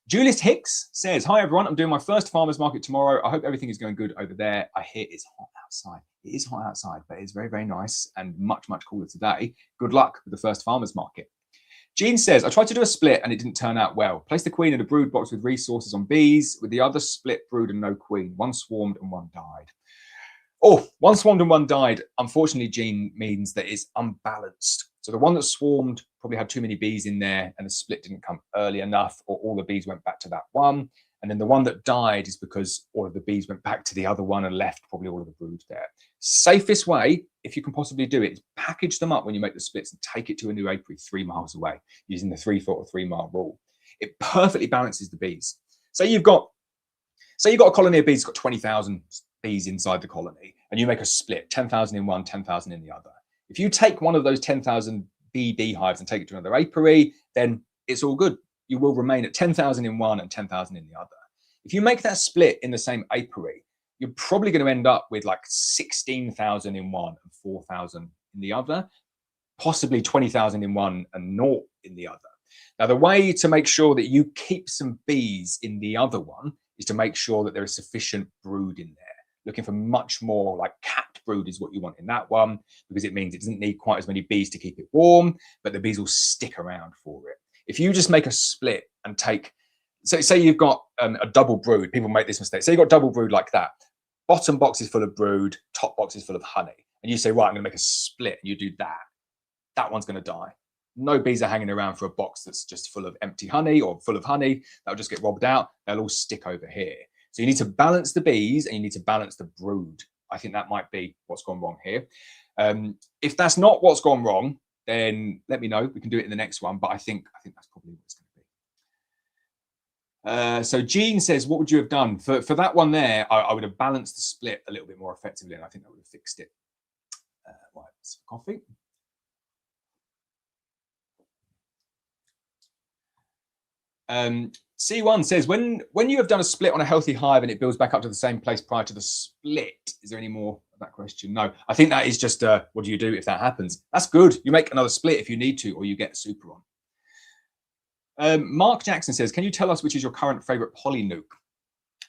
Julius Hicks says, hi everyone, I'm doing my first farmer's market tomorrow. I hope everything is going good over there. I hear it's hot outside. It is hot outside, but it's very, very nice and much, much cooler today. Good luck with the first farmer's market. Jean says, I tried to do a split and it didn't turn out well. Placed the queen in a brood box with resources on bees, with the other split brood and no queen. One swarmed and one died. Oh, one swarmed and one died. Unfortunately, Jean, means that it's unbalanced. So the one that swarmed probably had too many bees in there and the split didn't come early enough, or all the bees went back to that one. And then the one that died is because all of the bees went back to the other one and left probably all of the brood there. Safest way, if you can possibly do it, is package them up when you make the splits and take it to a new apiary 3 miles away using the 3 foot or 3 mile rule. It perfectly balances the bees. So you've got a colony of bees that's got 20,000 bees inside the colony, and you make a split, 10,000 in one, 10,000 in the other. If you take one of those 10,000 beehives and take it to another apiary, then it's all good. You will remain at 10,000 in one and 10,000 in the other. If you make that split in the same apiary, you're probably going to end up with like 16,000 in one and 4,000 in the other, possibly 20,000 in one and 0 in the other. Now, the way to make sure that you keep some bees in the other one is to make sure that there is sufficient brood in there. looking for much more like capped brood is what you want in that one, because it means it doesn't need quite as many bees to keep it warm, but the bees will stick around for it. If you just make a split and take, say you've got a double brood, people make this mistake. Say you've got double brood like that. Bottom box is full of brood, top box is full of honey. And you say, right, I'm going to make a split, and you do that. That one's going to die. No bees are hanging around for a box that's just full of empty honey or full of honey. That'll just get robbed out. They'll all stick over here. So you need to balance the bees and you need to balance the brood. I think that might be what's gone wrong here. If that's not what's gone wrong, then let me know. We can do it in the next one. But I think that's probably what it's going to be. So Jean says, what would you have done? For that one there, I would have balanced the split a little bit more effectively, and I think that would have fixed it. Right, some coffee. C1 says, when you have done a split on a healthy hive and it builds back up to the same place prior to the split, is there any more of that question? No, I think that is just what do you do if that happens? That's good. You make another split if you need to, or you get a super on. Mark Jackson says, can you tell us which is your current favorite poly nuke?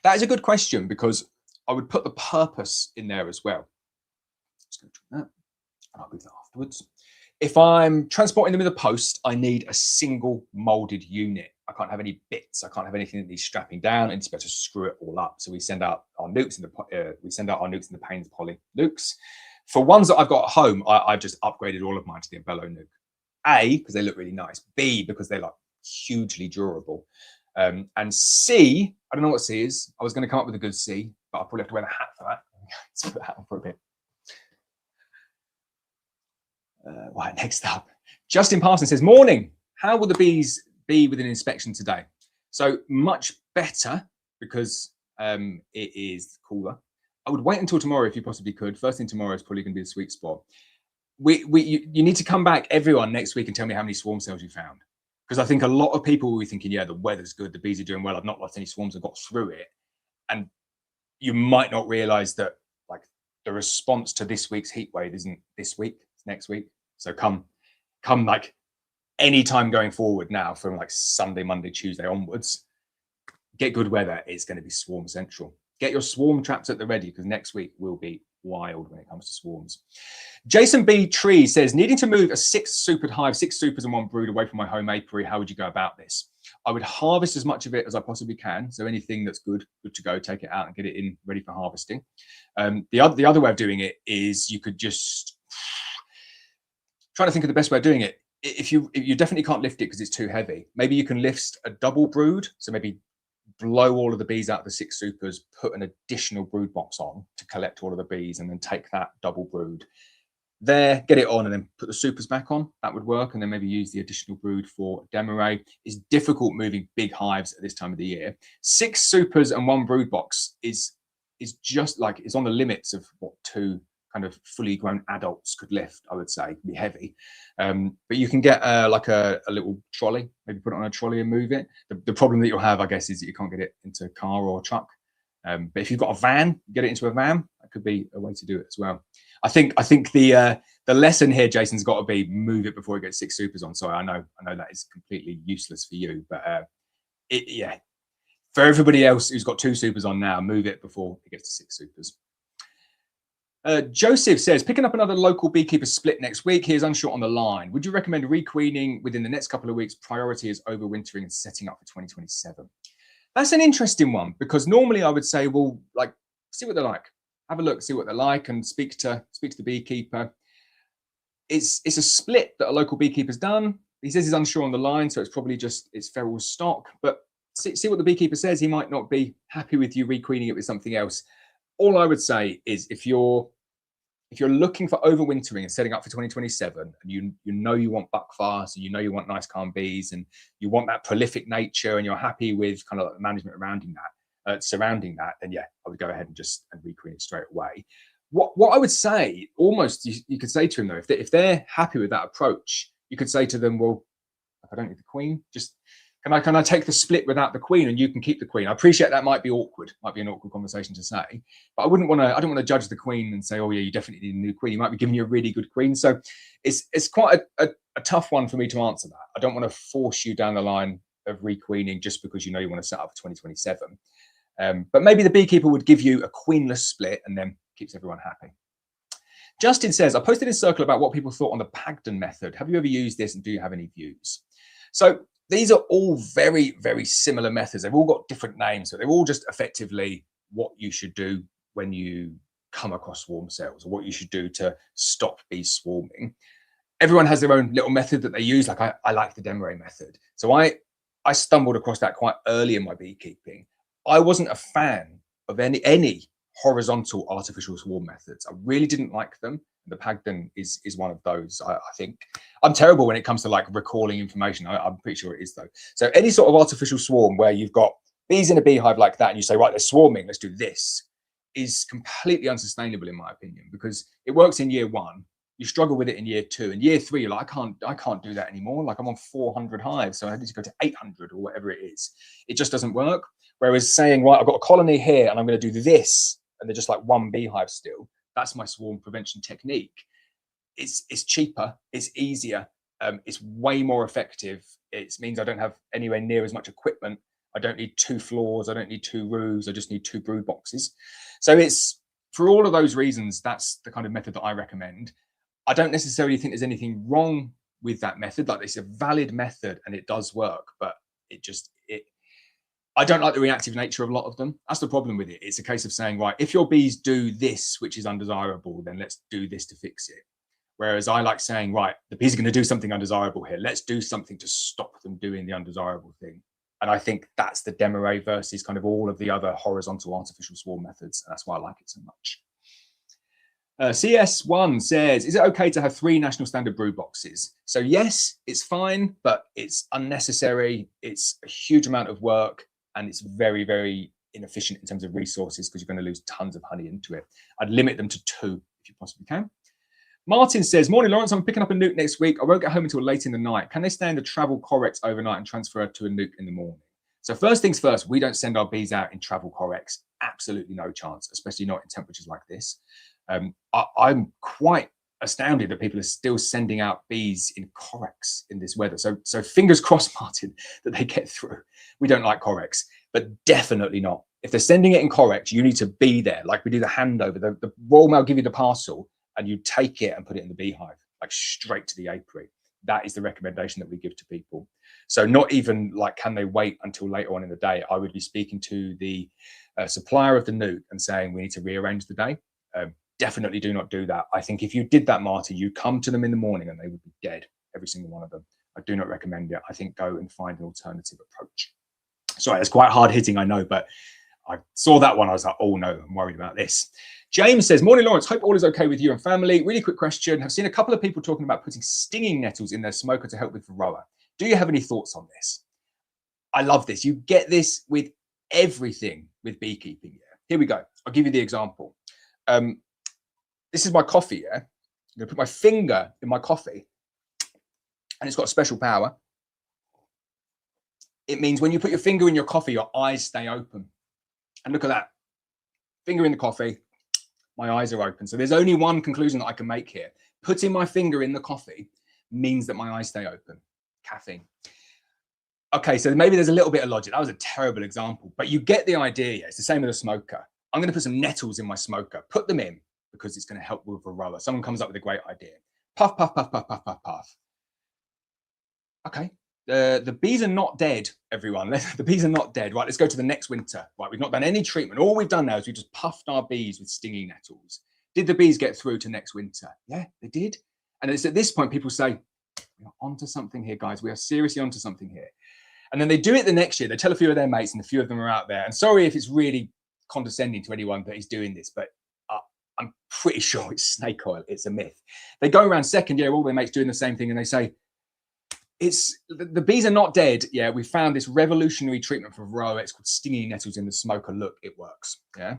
That is a good question, because I would put the purpose in there as well. Just going to try that, and I'll do that afterwards. If I'm transporting them in the post, I need a single molded unit. I can't have any bits. I can't have anything that needs strapping down, and it's better to screw it all up. So we send out our nukes in the Payne's poly nukes. For ones that I've got at home, I've just upgraded all of mine to the Bello nuke. A, because they look really nice. B, because they're like hugely durable. And C, I don't know what C is. I was going to come up with a good C, but I'll probably have to wear the hat for that. Let's put the hat on for a bit. Right, next up, Justin Parsons says, morning, how will the bees be with an inspection today? So much better, because it is cooler. I would wait until tomorrow if you possibly could. First thing tomorrow is probably going to be the sweet spot. You need to come back, everyone, next week and tell me how many swarm cells you found, because I think a lot of people will be thinking, yeah, the weather's good, the bees are doing well, I've not lost any swarms, I've got through it. And you might not realize that like the response to this week's heat wave isn't this week, it's next week. So come like any time going forward now, from like Sunday, Monday, Tuesday onwards, get good weather. It's going to be swarm central. Get your swarm traps at the ready, because next week will be wild when it comes to swarms. Jason B. Tree says, needing to move a 6-supered hive, 6 supers and 1 brood away from my home apiary, how would you go about this? I would harvest as much of it as I possibly can. So anything that's good to go, take it out and get it in ready for harvesting. The other way of doing it is you could just trying to think of the best way of doing it. If you definitely can't lift it because it's too heavy, maybe you can lift a double brood. So maybe blow all of the bees out of the 6 supers, put an additional brood box on to collect all of the bees, and then take that double brood there, get it on, and then put the supers back on. That would work. And then maybe use the additional brood for demo array. It's difficult moving big hives at this time of the year. 6 supers and 1 brood box is just like, it's on the limits of what 2 kind of fully grown adults could lift, I would say. Be heavy, but you can get like a little trolley, maybe put it on a trolley and move it. The problem that you'll have, I guess, is that you can't get it into a car or a truck, but if you've got a van, get it into a van. That could be a way to do it as well. I think the lesson here, Jason's got to be move it before it gets 6 supers on. Sorry, I know that is completely useless for you, but yeah, for everybody else who's got 2 supers on now, move it before it gets to 6 supers. Joseph says, picking up another local beekeeper split next week. He is unsure on the line. Would you recommend requeening within the next couple of weeks? Priority is overwintering and setting up for 2027. That's an interesting one, because normally I would say, well, like, see what they're like, have a look, see what they're like, and speak to the beekeeper. It's a split that a local beekeeper's done. He says he's unsure on the line, so it's probably just it's feral stock. But see what the beekeeper says. He might not be happy with you requeening it with something else. All I would say is, if you're looking for overwintering and setting up for 2027, and you know you want buckfast, and you know you want nice calm bees, and you want that prolific nature, and you're happy with kind of like the management surrounding that, then yeah, I would go ahead and requeen it straight away. What I would say, almost you could say to him though, if they're happy with that approach, you could say to them, well, I don't need the queen, just can I take the split without the queen, and you can keep the queen? I appreciate that might be awkward, might be an awkward conversation to say, but I don't want to judge the queen and say, oh yeah, you definitely need a new queen. He might be giving you a really good queen. So it's quite a tough one for me to answer that. I don't want to force you down the line of requeening just because you know you want to set up for 2027. But maybe the beekeeper would give you a queenless split and then keeps everyone happy. Justin says, I posted in Circle about what people thought on the Pagden method. Have you ever used this and do you have any views? So these are all very, very similar methods. They've all got different names, but they're all just effectively what you should do when you come across swarm cells, or what you should do to stop bees swarming. Everyone has their own little method that they use. Like I like the Demarest method. So I stumbled across that quite early in my beekeeping. I wasn't a fan of any horizontal artificial swarm methods. I really didn't like them. The Pagden is one of those. I think I'm terrible when it comes to like recalling information. I'm pretty sure it is though. So any sort of artificial swarm where you've got bees in a beehive like that and you say, right, they're swarming, let's do this, is completely unsustainable in my opinion, because it works in year 1. You struggle with it in year 2, and year 3 you're like, I can't do that anymore. Like I'm on 400 hives, so I need to go to 800 or whatever it is. It just doesn't work. Whereas saying, right, I've got a colony here and I'm going to do this, and they're just like one beehive still, that's my swarm prevention technique. It's cheaper, it's easier, it's way more effective. It means I don't have anywhere near as much equipment. I don't need 2 floors, I don't need 2 roofs, I just need 2 brood boxes. So it's, for all of those reasons, that's the kind of method that I recommend. I don't necessarily think there's anything wrong with that method. Like, it's a valid method and it does work, but I don't like the reactive nature of a lot of them. That's the problem with it. It's a case of saying, right, if your bees do this, which is undesirable, then let's do this to fix it. Whereas I like saying, right, the bees are going to do something undesirable here. Let's do something to stop them doing the undesirable thing. And I think that's the Demarest versus kind of all of the other horizontal artificial swarm methods. And that's why I like it so much. CS1 says, is it okay to have 3 national standard brood boxes? So yes, it's fine, but it's unnecessary. It's a huge amount of work and it's very, very inefficient in terms of resources because you're going to lose tons of honey into it. I'd limit them to 2 if you possibly can. Martin says, morning, Lawrence, I'm picking up a nuke next week. I won't get home until late in the night. Can they stay in the travel Corex overnight and transfer to a nuke in the morning? So first things first, we don't send our bees out in travel Corex. Absolutely no chance, especially not in temperatures like this. I'm quite astounded that people are still sending out bees in Corex in this weather. So fingers crossed, Martin, that they get through. We don't like Corex, but definitely not. If they're sending it in Corex, you need to be there. Like we do the handover. The Royal Mail give you the parcel and you take it and put it in the beehive, like straight to the apiary. That is the recommendation that we give to people. So not even like, can they wait until later on in the day? I would be speaking to the supplier of the nuke and saying, we need to rearrange the day. Definitely do not do that. I think if you did that, Marty, you come to them in the morning and they would be dead, every single one of them. I do not recommend it. I think go and find an alternative approach. Sorry, it's quite hard hitting, I know, but I saw that one. I was like, oh no, I'm worried about this. James says, morning, Lawrence. Hope all is okay with you and family. Really quick question. I've seen a couple of people talking about putting stinging nettles in their smoker to help with varroa. Do you have any thoughts on this? I love this. You get this with everything with beekeeping. Yeah. Here we go. I'll give you the example. This is my coffee, yeah? I'm going to put my finger in my coffee, and it's got a special power. It means when you put your finger in your coffee, your eyes stay open. And look at that. Finger in the coffee, my eyes are open. So there's only one conclusion that I can make here. Putting my finger in the coffee means that my eyes stay open. Caffeine. Okay, so maybe there's a little bit of logic. That was a terrible example, but you get the idea. Yeah? It's the same with a smoker. I'm going to put some nettles in my smoker, put them in because it's going to help with varroa. Someone comes up with a great idea. Puff, puff, puff, puff, puff, puff, puff. Okay, the bees are not dead, everyone. The bees are not dead. Right, let's go to the next winter. Right, we've not done any treatment. All we've done now is we just puffed our bees with stinging nettles. Did the bees get through to next winter? Yeah, they did. And it's at this point people say, we're onto something here, guys. We are seriously onto something here. And then they do it the next year. They tell a few of their mates, and a few of them are out there. And sorry if it's really condescending to anyone that is doing this, but I'm pretty sure it's snake oil. It's a myth. They go around second year, all their mates doing the same thing, and they say, the bees are not dead. Yeah, we found this revolutionary treatment for varroa. It's called stinging nettles in the smoker. Look, it works. Yeah.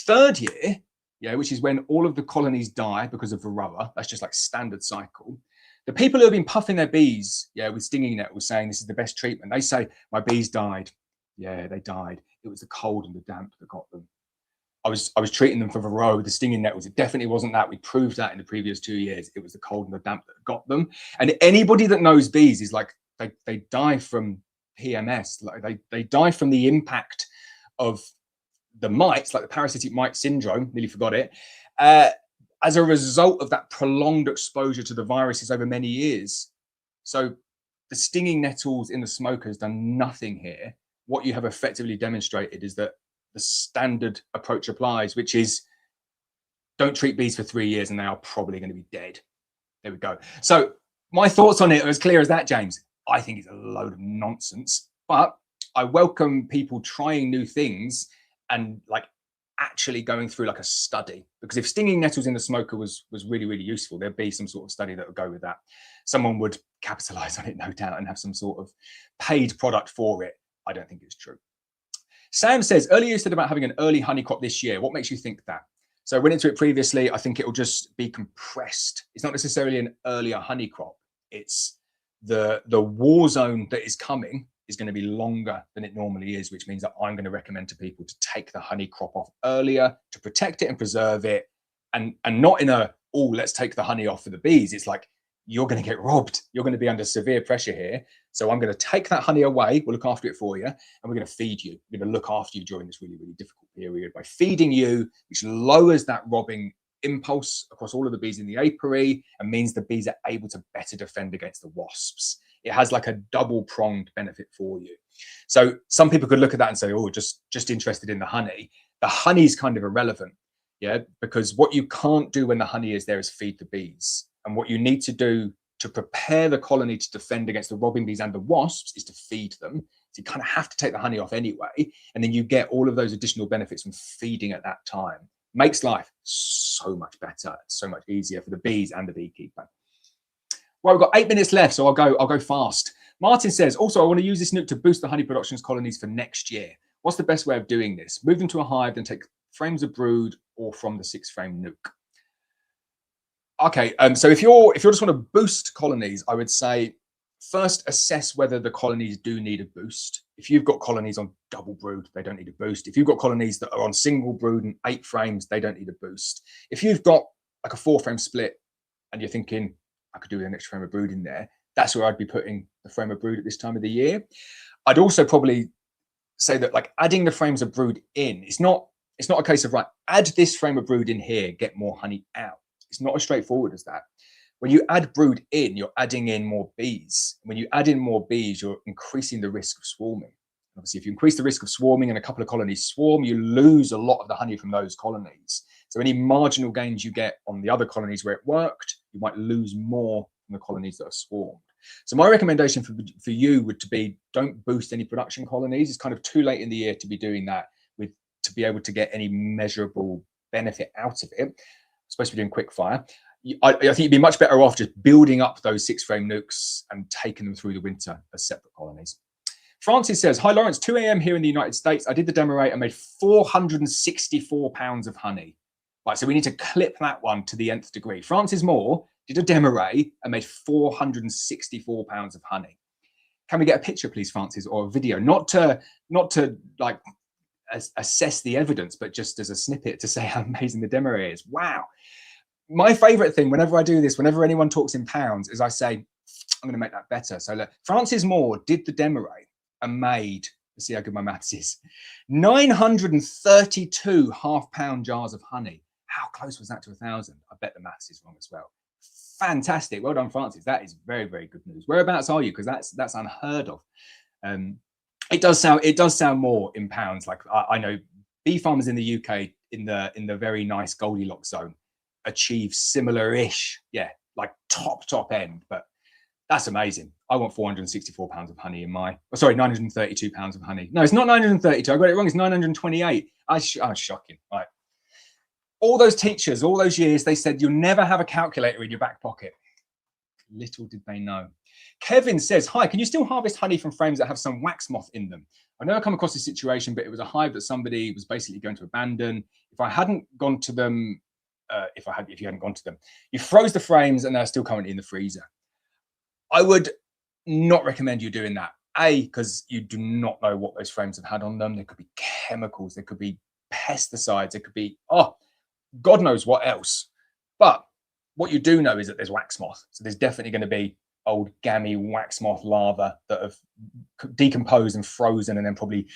Third year, yeah, which is when all of the colonies die because of varroa. That's just like standard cycle. The people who have been puffing their bees, yeah, with stinging nettles, saying this is the best treatment, they say, my bees died. Yeah, they died. It was the cold and the damp that got them. I was treating them for varroa with the stinging nettles. It definitely wasn't that. We proved that in the previous 2 years. It was the cold and the damp that got them. And anybody that knows bees is like, they die from PMS. Like they die from the impact of the mites, like the parasitic mite syndrome, nearly forgot it, as a result of that prolonged exposure to the viruses over many years. So the stinging nettles in the smoker has done nothing here. What you have effectively demonstrated is that the standard approach applies, which is don't treat bees for 3 years and they are probably going to be dead. There we go. So my thoughts on it are as clear as that, James. I think it's a load of nonsense, but I welcome people trying new things and like actually going through like a study, because if stinging nettles in the smoker was really, really useful, there'd be some sort of study that would go with that. Someone would capitalize on it, no doubt, and have some sort of paid product for it. I don't think it's true. Sam says, earlier you said about having an early honey crop this year. What makes you think that? So I went into it previously. I think it will just be compressed. It's not necessarily an earlier honey crop. It's the war zone that is coming is going to be longer than it normally is, which means that I'm going to recommend to people to take the honey crop off earlier to protect it and preserve it, and not in a, oh, let's take the honey off for the bees. It's like, you're going to get robbed. You're going to be under severe pressure here. So I'm going to take that honey away. We'll look after it for you, and we're going to feed you. We're going to look after you during this really, really difficult period by feeding you, which lowers that robbing impulse across all of the bees in the apiary and means the bees are able to better defend against the wasps. It has like a double-pronged benefit for you. So some people could look at that and say, oh, just interested in the honey. The honey is kind of irrelevant, yeah, because what you can't do when the honey is there is feed the bees. And what you need to do to prepare the colony to defend against the robbing bees and the wasps is to feed them. So you kind of have to take the honey off anyway. And then you get all of those additional benefits from feeding at that time. Makes life so much better, so much easier for the bees and the beekeeper. Well, we've got 8 minutes left, so I'll go fast. Martin says, also, I want to use this nuke to boost the honey production's colonies for next year. What's the best way of doing this? Move them to a hive, then take frames of brood, or from the 6-frame nuke. Okay, so if you just want to boost colonies, I would say first assess whether the colonies do need a boost. If you've got colonies on double brood, they don't need a boost. If you've got colonies that are on single brood and 8 frames, they don't need a boost. If you've got like a 4-frame split and you're thinking, I could do an extra frame of brood in there, that's where I'd be putting the frame of brood at this time of the year. I'd also probably say that like adding the frames of brood in, it's not a case of, right, add this frame of brood in here, get more honey out. It's not as straightforward as that. When you add brood in, you're adding in more bees. When you add in more bees, you're increasing the risk of swarming. Obviously, if you increase the risk of swarming and a couple of colonies swarm, you lose a lot of the honey from those colonies. So any marginal gains you get on the other colonies where it worked, you might lose more from the colonies that are swarmed. So my recommendation for you would to be, don't boost any production colonies. It's kind of too late in the year to be doing that to be able to get any measurable benefit out of it. Supposed to be doing quick fire. I think you'd be much better off just building up those 6-frame nukes and taking them through the winter as separate colonies. Francis says, hi Lawrence, 2 a.m. here in the United States. I did the demo rate and made 464 pounds of honey. Right, so we need to clip that one to the nth degree. Francis Moore did a demo rate and made 464 pounds of honey. Can we get a picture, please, Francis, or a video? Not to like assess the evidence, but just as a snippet to say how amazing the demo is. Wow. My favorite thing whenever I do this, whenever anyone talks in pounds, is I say, I'm going to make that better. So look, Francis Moore did the demo rate and made, let's see how good my maths is, 932 half-pound jars of honey. How close was that to 1,000? I bet the maths is wrong as well. Fantastic. Well done, Francis. That is very, very good news. Whereabouts are you? Because that's unheard of. It does sound more in pounds. Like I know bee farmers in the UK in the very nice Goldilocks zone achieve similar-ish, yeah, like top end, but that's amazing. I want 464 pounds of honey in my, oh, sorry, 932 pounds of honey. No, it's not 932. I got it wrong. It's 928. Shocking. Right. All those teachers, all those years, they said you'll never have a calculator in your back pocket. Little did they know. Kevin says, hi, can you still harvest honey from frames that have some wax moth in them? I've never come across this situation, but it was a hive that somebody was basically going to abandon. If I hadn't gone to them, if you hadn't gone to them, you froze the frames and they're still currently in the freezer. I would not recommend you doing that. A, because you do not know what those frames have had on them. There could be chemicals, there could be pesticides, there could be, oh, God knows what else. But what you do know is that there's wax moth. So there's definitely going to be old gammy wax moth larvae that have decomposed and frozen and then probably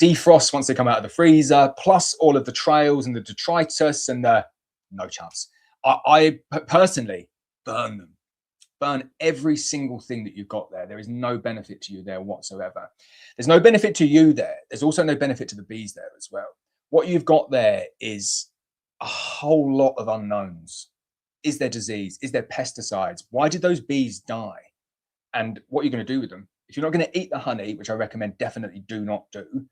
defrost once they come out of the freezer, plus all of the trails and the detritus and the no chance. I personally burn them. Burn every single thing that you've got there. There is no benefit to you there whatsoever. There's no benefit to you there. There's also no benefit to the bees there as well. What you've got there is a whole lot of unknowns. Is there disease? Is there pesticides? Why did those bees die? And what are you going to do with them? If you're not going to eat the honey, which I recommend definitely do not do,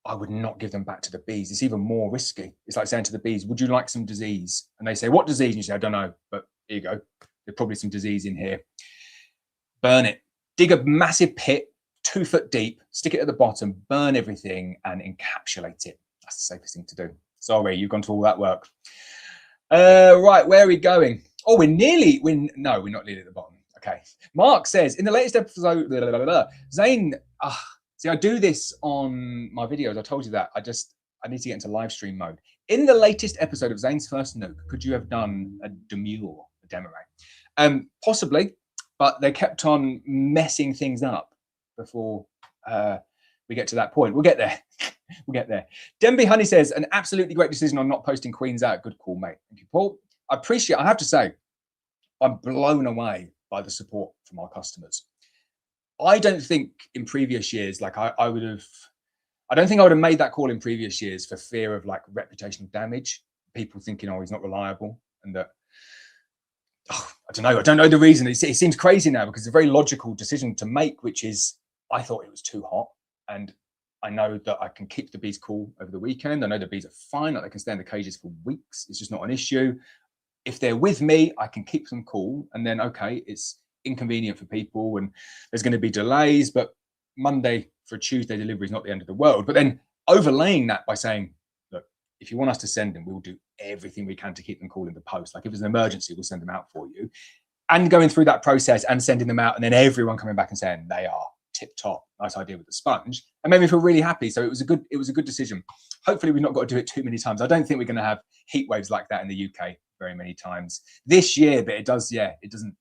I would not give them back to the bees. It's even more risky. It's like saying to the bees, would you like some disease? And they say, what disease? And you say, I don't know, but here you go. There's probably some disease in here. Burn it. Dig a massive pit, 2 foot deep, stick it at the bottom, burn everything and encapsulate it. That's the safest thing to do. Sorry, you've gone to all that work. Right, where are we going? Oh, we're not nearly at the bottom. Okay. Mark says, in the latest episode, Zane, see, I do this on my videos. I told you that. I need to get into live stream mode. In the latest episode of Zane's First Nuke, could you have done a demo? Possibly, but they kept on messing things up before we get to that point. We'll get there. We'll get there. Denby Honey says, an absolutely great decision on not posting queens out. Good call, mate. Thank you, Paul. I have to say, I'm blown away by the support from our customers. I don't think in previous years, like I don't think I would have made that call in previous years for fear of like reputational damage. People thinking, oh, he's not reliable, and that, I don't know the reason. It seems crazy now because it's a very logical decision to make, which is, I thought it was too hot, and I know that I can keep the bees cool over the weekend. I know the bees are fine, like they can stay in the cages for weeks. It's just not an issue. If they're with me, I can keep them cool, and then, okay, it's inconvenient for people and there's going to be delays, but Monday for a Tuesday delivery is not the end of the world. But then overlaying that by saying, look, if you want us to send them, we'll do everything we can to keep them cool in the post. Like if it's an emergency, we'll send them out for you. And going through that process and sending them out, and then everyone coming back and saying they are tip top, nice idea with the sponge, and made me feel really happy. So it was a good decision. Hopefully we've not got to do it too many times. I don't think we're going to have heat waves like that in the UK very many times this year, but it doesn't.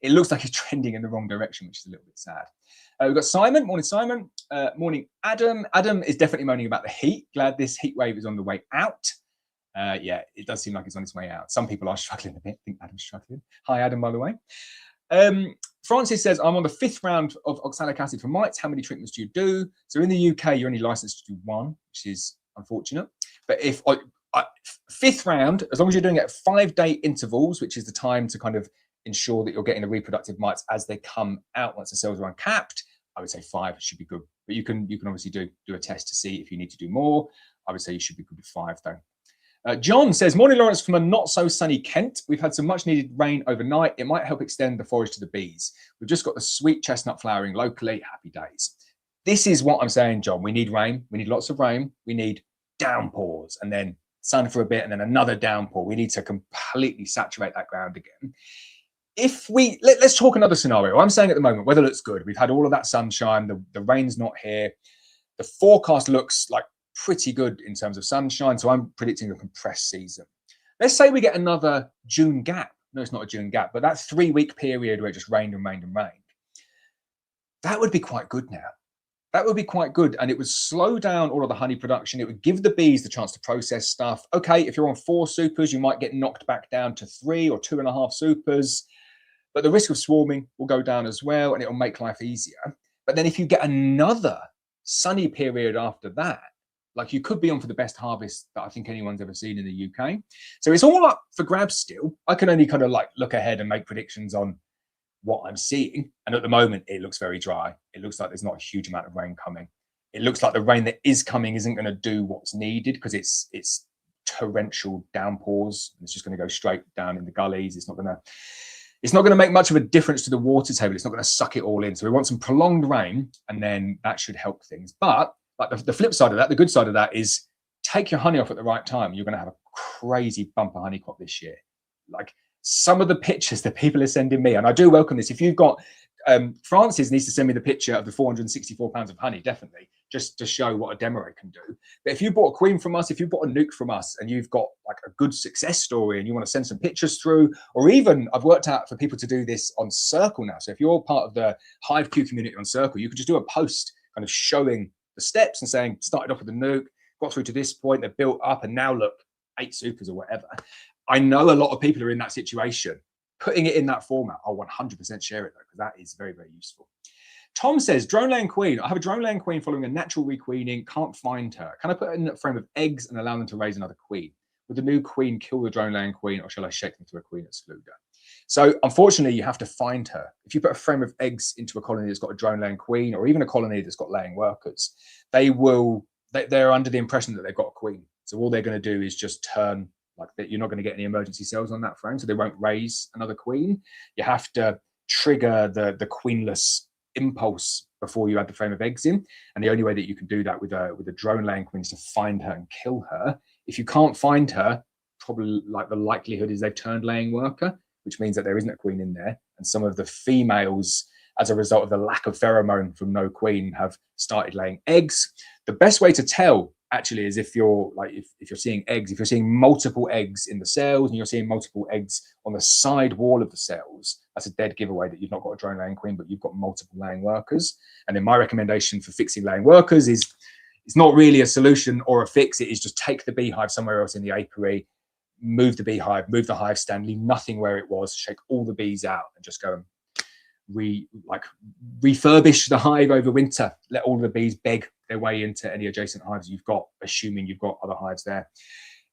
It looks like it's trending in the wrong direction, which is a little bit sad. We've got Simon. Morning, Simon. Morning, Adam. Adam is definitely moaning about the heat. Glad this heat wave is on the way out. Yeah, it does seem like it's on its way out. Some people are struggling a bit. I think Adam's struggling. Hi, Adam, by the way. Francis says, I'm on the 5th round of oxalic acid for mites. How many treatments do you do? So in the UK, you're only licensed to do 1, which is unfortunate. But if 5th round, as long as you're doing it at 5-day intervals, which is the time to kind of ensure that you're getting the reproductive mites as they come out once the cells are uncapped, I would say 5 should be good. But you can obviously do a test to see if you need to do more. I would say you should be good with 5 though. John says, morning, Lawrence, from a not so sunny Kent. We've had some much needed rain overnight. It might help extend the forage to the bees. We've just got the sweet chestnut flowering locally. Happy days. This is what I'm saying, John. We need rain. We need lots of rain. We need downpours and then sun for a bit and then another downpour. We need to completely saturate that ground again. If we, let's talk another scenario. I'm saying at the moment, weather looks good. We've had all of that sunshine. The rain's not here. The forecast looks like pretty good in terms of sunshine. So I'm predicting a compressed season. Let's say we get another June gap. No, it's not a June gap, but that 3-week period where it just rained and rained and rained. That would be quite good now. That would be quite good. And it would slow down all of the honey production. It would give the bees the chance to process stuff. Okay, if you're on 4 supers, you might get knocked back down to 3 or 2.5 supers. But the risk of swarming will go down as well, and it will make life easier. But then if you get another sunny period after that, like you could be on for the best harvest that I think anyone's ever seen in the UK. So it's all up for grabs still. I can only kind of like look ahead and make predictions on what I'm seeing. And at the moment, it looks very dry. It looks like there's not a huge amount of rain coming. It looks like the rain that is coming isn't going to do what's needed because it's torrential downpours. It's just going to go straight down in the gullies. It's not going to make much of a difference to the water table. It's not going to suck it all in. So we want some prolonged rain, and then that should help things. But like the flip side of that, the good side of that is take your honey off at the right time. You're going to have a crazy bumper honey crop this year. Like some of the pictures that people are sending me, and I do welcome this. If you've got, Francis needs to send me the picture of the 464 pounds of honey, definitely, just to show what a demo can do. But if you bought a queen from us, if you bought a nuke from us, and you've got like a good success story and you want to send some pictures through, or even I've worked out for people to do this on Circle now. So if you're part of the Hive Q community on Circle, you could just do a post kind of showing the steps and saying, started off with a nuke, got through to this point, they've built up, and now look, 8 supers or whatever. I know a lot of people are in that situation. Putting it in that format, I'll 100% share it though, because that is very, very useful. Tom says, drone laying queen. I have a drone laying queen following a natural requeening, can't find her. Can I put her in a frame of eggs and allow them to raise another queen? Would the new queen kill the drone laying queen, or shall I shake them to a queen excluder? So unfortunately, you have to find her. If you put a frame of eggs into a colony that's got a drone laying queen, or even a colony that's got laying workers, they're under the impression that they've got a queen. So all they're going to do is just turn like that. You're not going to get any emergency cells on that frame, so they won't raise another queen. You have to trigger the queenless impulse before you add the frame of eggs in, and the only way that you can do that with a drone laying queen is to find her and kill her. If you can't find her, probably like the likelihood is they've turned laying worker, which means that there isn't a queen in there, and some of the females, as a result of the lack of pheromone from no queen, have started laying eggs. The best way to tell actually is if you're seeing eggs, if you're seeing multiple eggs in the cells and you're seeing multiple eggs on the side wall of the cells, that's a dead giveaway that you've not got a drone laying queen, but you've got multiple laying workers. And then my recommendation for fixing laying workers is, it's not really a solution or a fix. It is just take the beehive somewhere else in the apiary, move the beehive, move the hive stand, leave nothing where it was, shake all the bees out, and just go and refurbish the hive over winter. Let all the bees beg their way into any adjacent hives you've got, assuming you've got other hives there.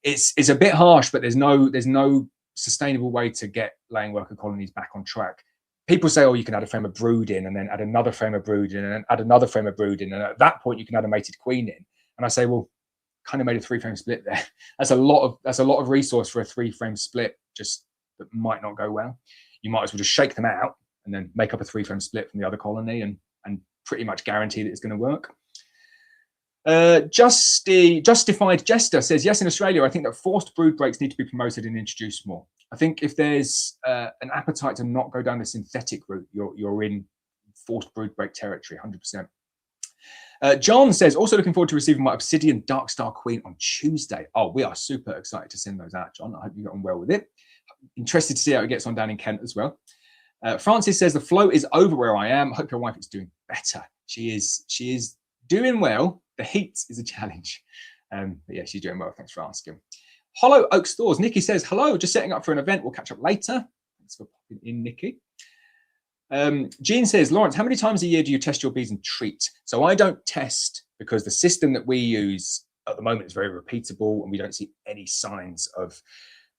It's a bit harsh, but there's no sustainable way to get laying worker colonies back on track. People say, oh, you can add a frame of brood in, and then add another frame of brood in, and then add another frame of brood in, and at that point you can add a mated queen in. And I say, well, kind of made a 3-frame split there. That's a lot of resource for a 3-frame split, just that might not go well. You might as well just shake them out and then make up a 3-frame split from the other colony and pretty much guarantee that it's going to work. Justified Jester says, yes, in Australia, I think that forced brood breaks need to be promoted and introduced more. I think if there's an appetite to not go down the synthetic route, you're in forced brood break territory, 100%. John says, also looking forward to receiving my Obsidian Dark Star Queen on Tuesday. Oh, we are super excited to send those out, John. I hope you got on well with it. Interested to see how it gets on down in Kent as well. Francis says, the flow is over where I am. I hope your wife is doing better. She is doing well. The heat is a challenge. But yeah, she's doing well. Thanks for asking. Hollow Oak Stores. Nikki says, hello, just setting up for an event. We'll catch up later. Thanks for popping in, Nikki. Jean says, Lawrence, how many times a year do you test your bees and treat? So I don't test because the system that we use at the moment is very repeatable, and we don't see any signs of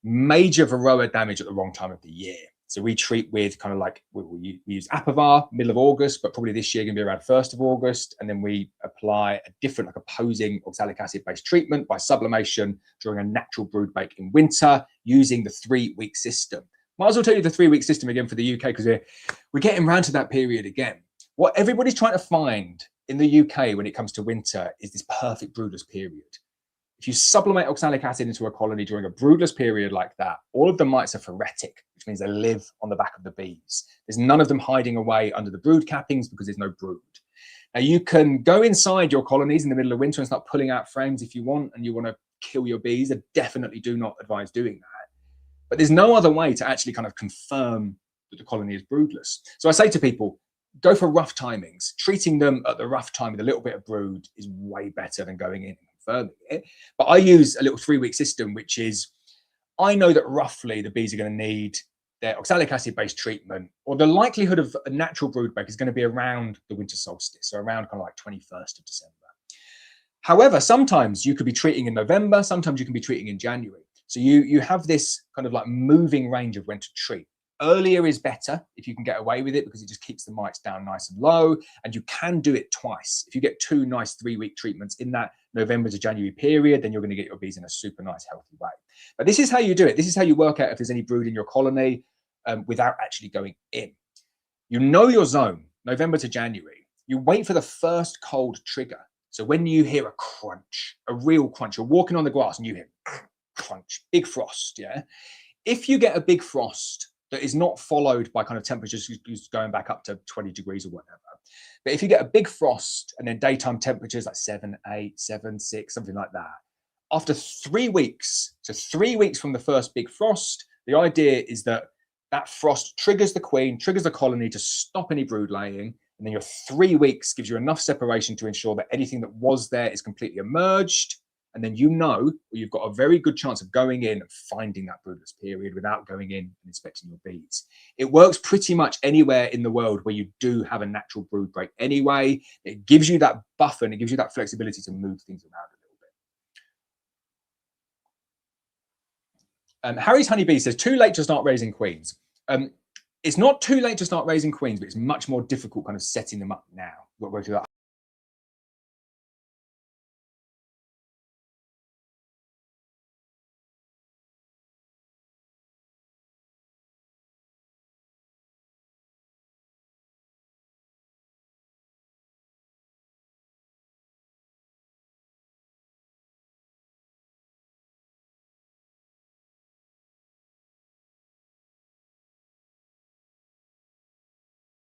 major varroa damage at the wrong time of the year. So we treat with kind of like, we use Apivar middle of August, but probably this year going to be around 1st of August. And then we apply a different, like opposing oxalic acid based treatment by sublimation during a natural brood bake in winter using the 3-week system. Might as well tell you the 3-week system again for the UK, because we're getting around to that period again. What everybody's trying to find in the UK when it comes to winter is this perfect broodless period. If you sublimate oxalic acid into a colony during a broodless period like that, all of the mites are phoretic, which means they live on the back of the bees. There's none of them hiding away under the brood cappings because there's no brood. Now, you can go inside your colonies in the middle of winter and start pulling out frames if you want, and you want to kill your bees. I definitely do not advise doing that. But there's no other way to actually kind of confirm that the colony is broodless. So I say to people, go for rough timings. Treating them at the rough time with a little bit of brood is way better than going in and confirming it. But I use a little 3-week system, which is, I know that roughly the bees are going to need their oxalic acid based treatment, or the likelihood of a natural brood bake is going to be around the winter solstice, so around kind of like 21st of December. However, sometimes you could be treating in November, sometimes you can be treating in January. So you have this kind of like moving range of when to treat. Earlier is better if you can get away with it, because it just keeps the mites down nice and low, and you can do it twice. If you get 2 nice 3-week treatments in that November to January period, then you're going to get your bees in a super nice, healthy way. But this is how you do it. This is how you work out if there's any brood in your colony without actually going in. You know your zone, November to January. You wait for the first cold trigger. So when you hear a crunch, a real crunch, you're walking on the grass and you hear crunch, big frost, yeah? If you get a big frost that is not followed by kind of temperatures going back up to 20 degrees or whatever, but if you get a big frost and then daytime temperatures like 7, 8, 7, 6, something like that, after 3 weeks, so 3 weeks from the first big frost, the idea is that that frost triggers the queen, triggers the colony to stop any brood laying. And then your 3 weeks gives you enough separation to ensure that anything that was there is completely emerged. And then you've got a very good chance of going in and finding that broodless period without going in and inspecting your bees. It works pretty much anywhere in the world where you do have a natural brood break anyway. It gives you that buffer and it gives you that flexibility to move things around a little bit. Harry's Honeybee says, too late to start raising queens. It's not too late to start raising queens, but it's much more difficult kind of setting them up now.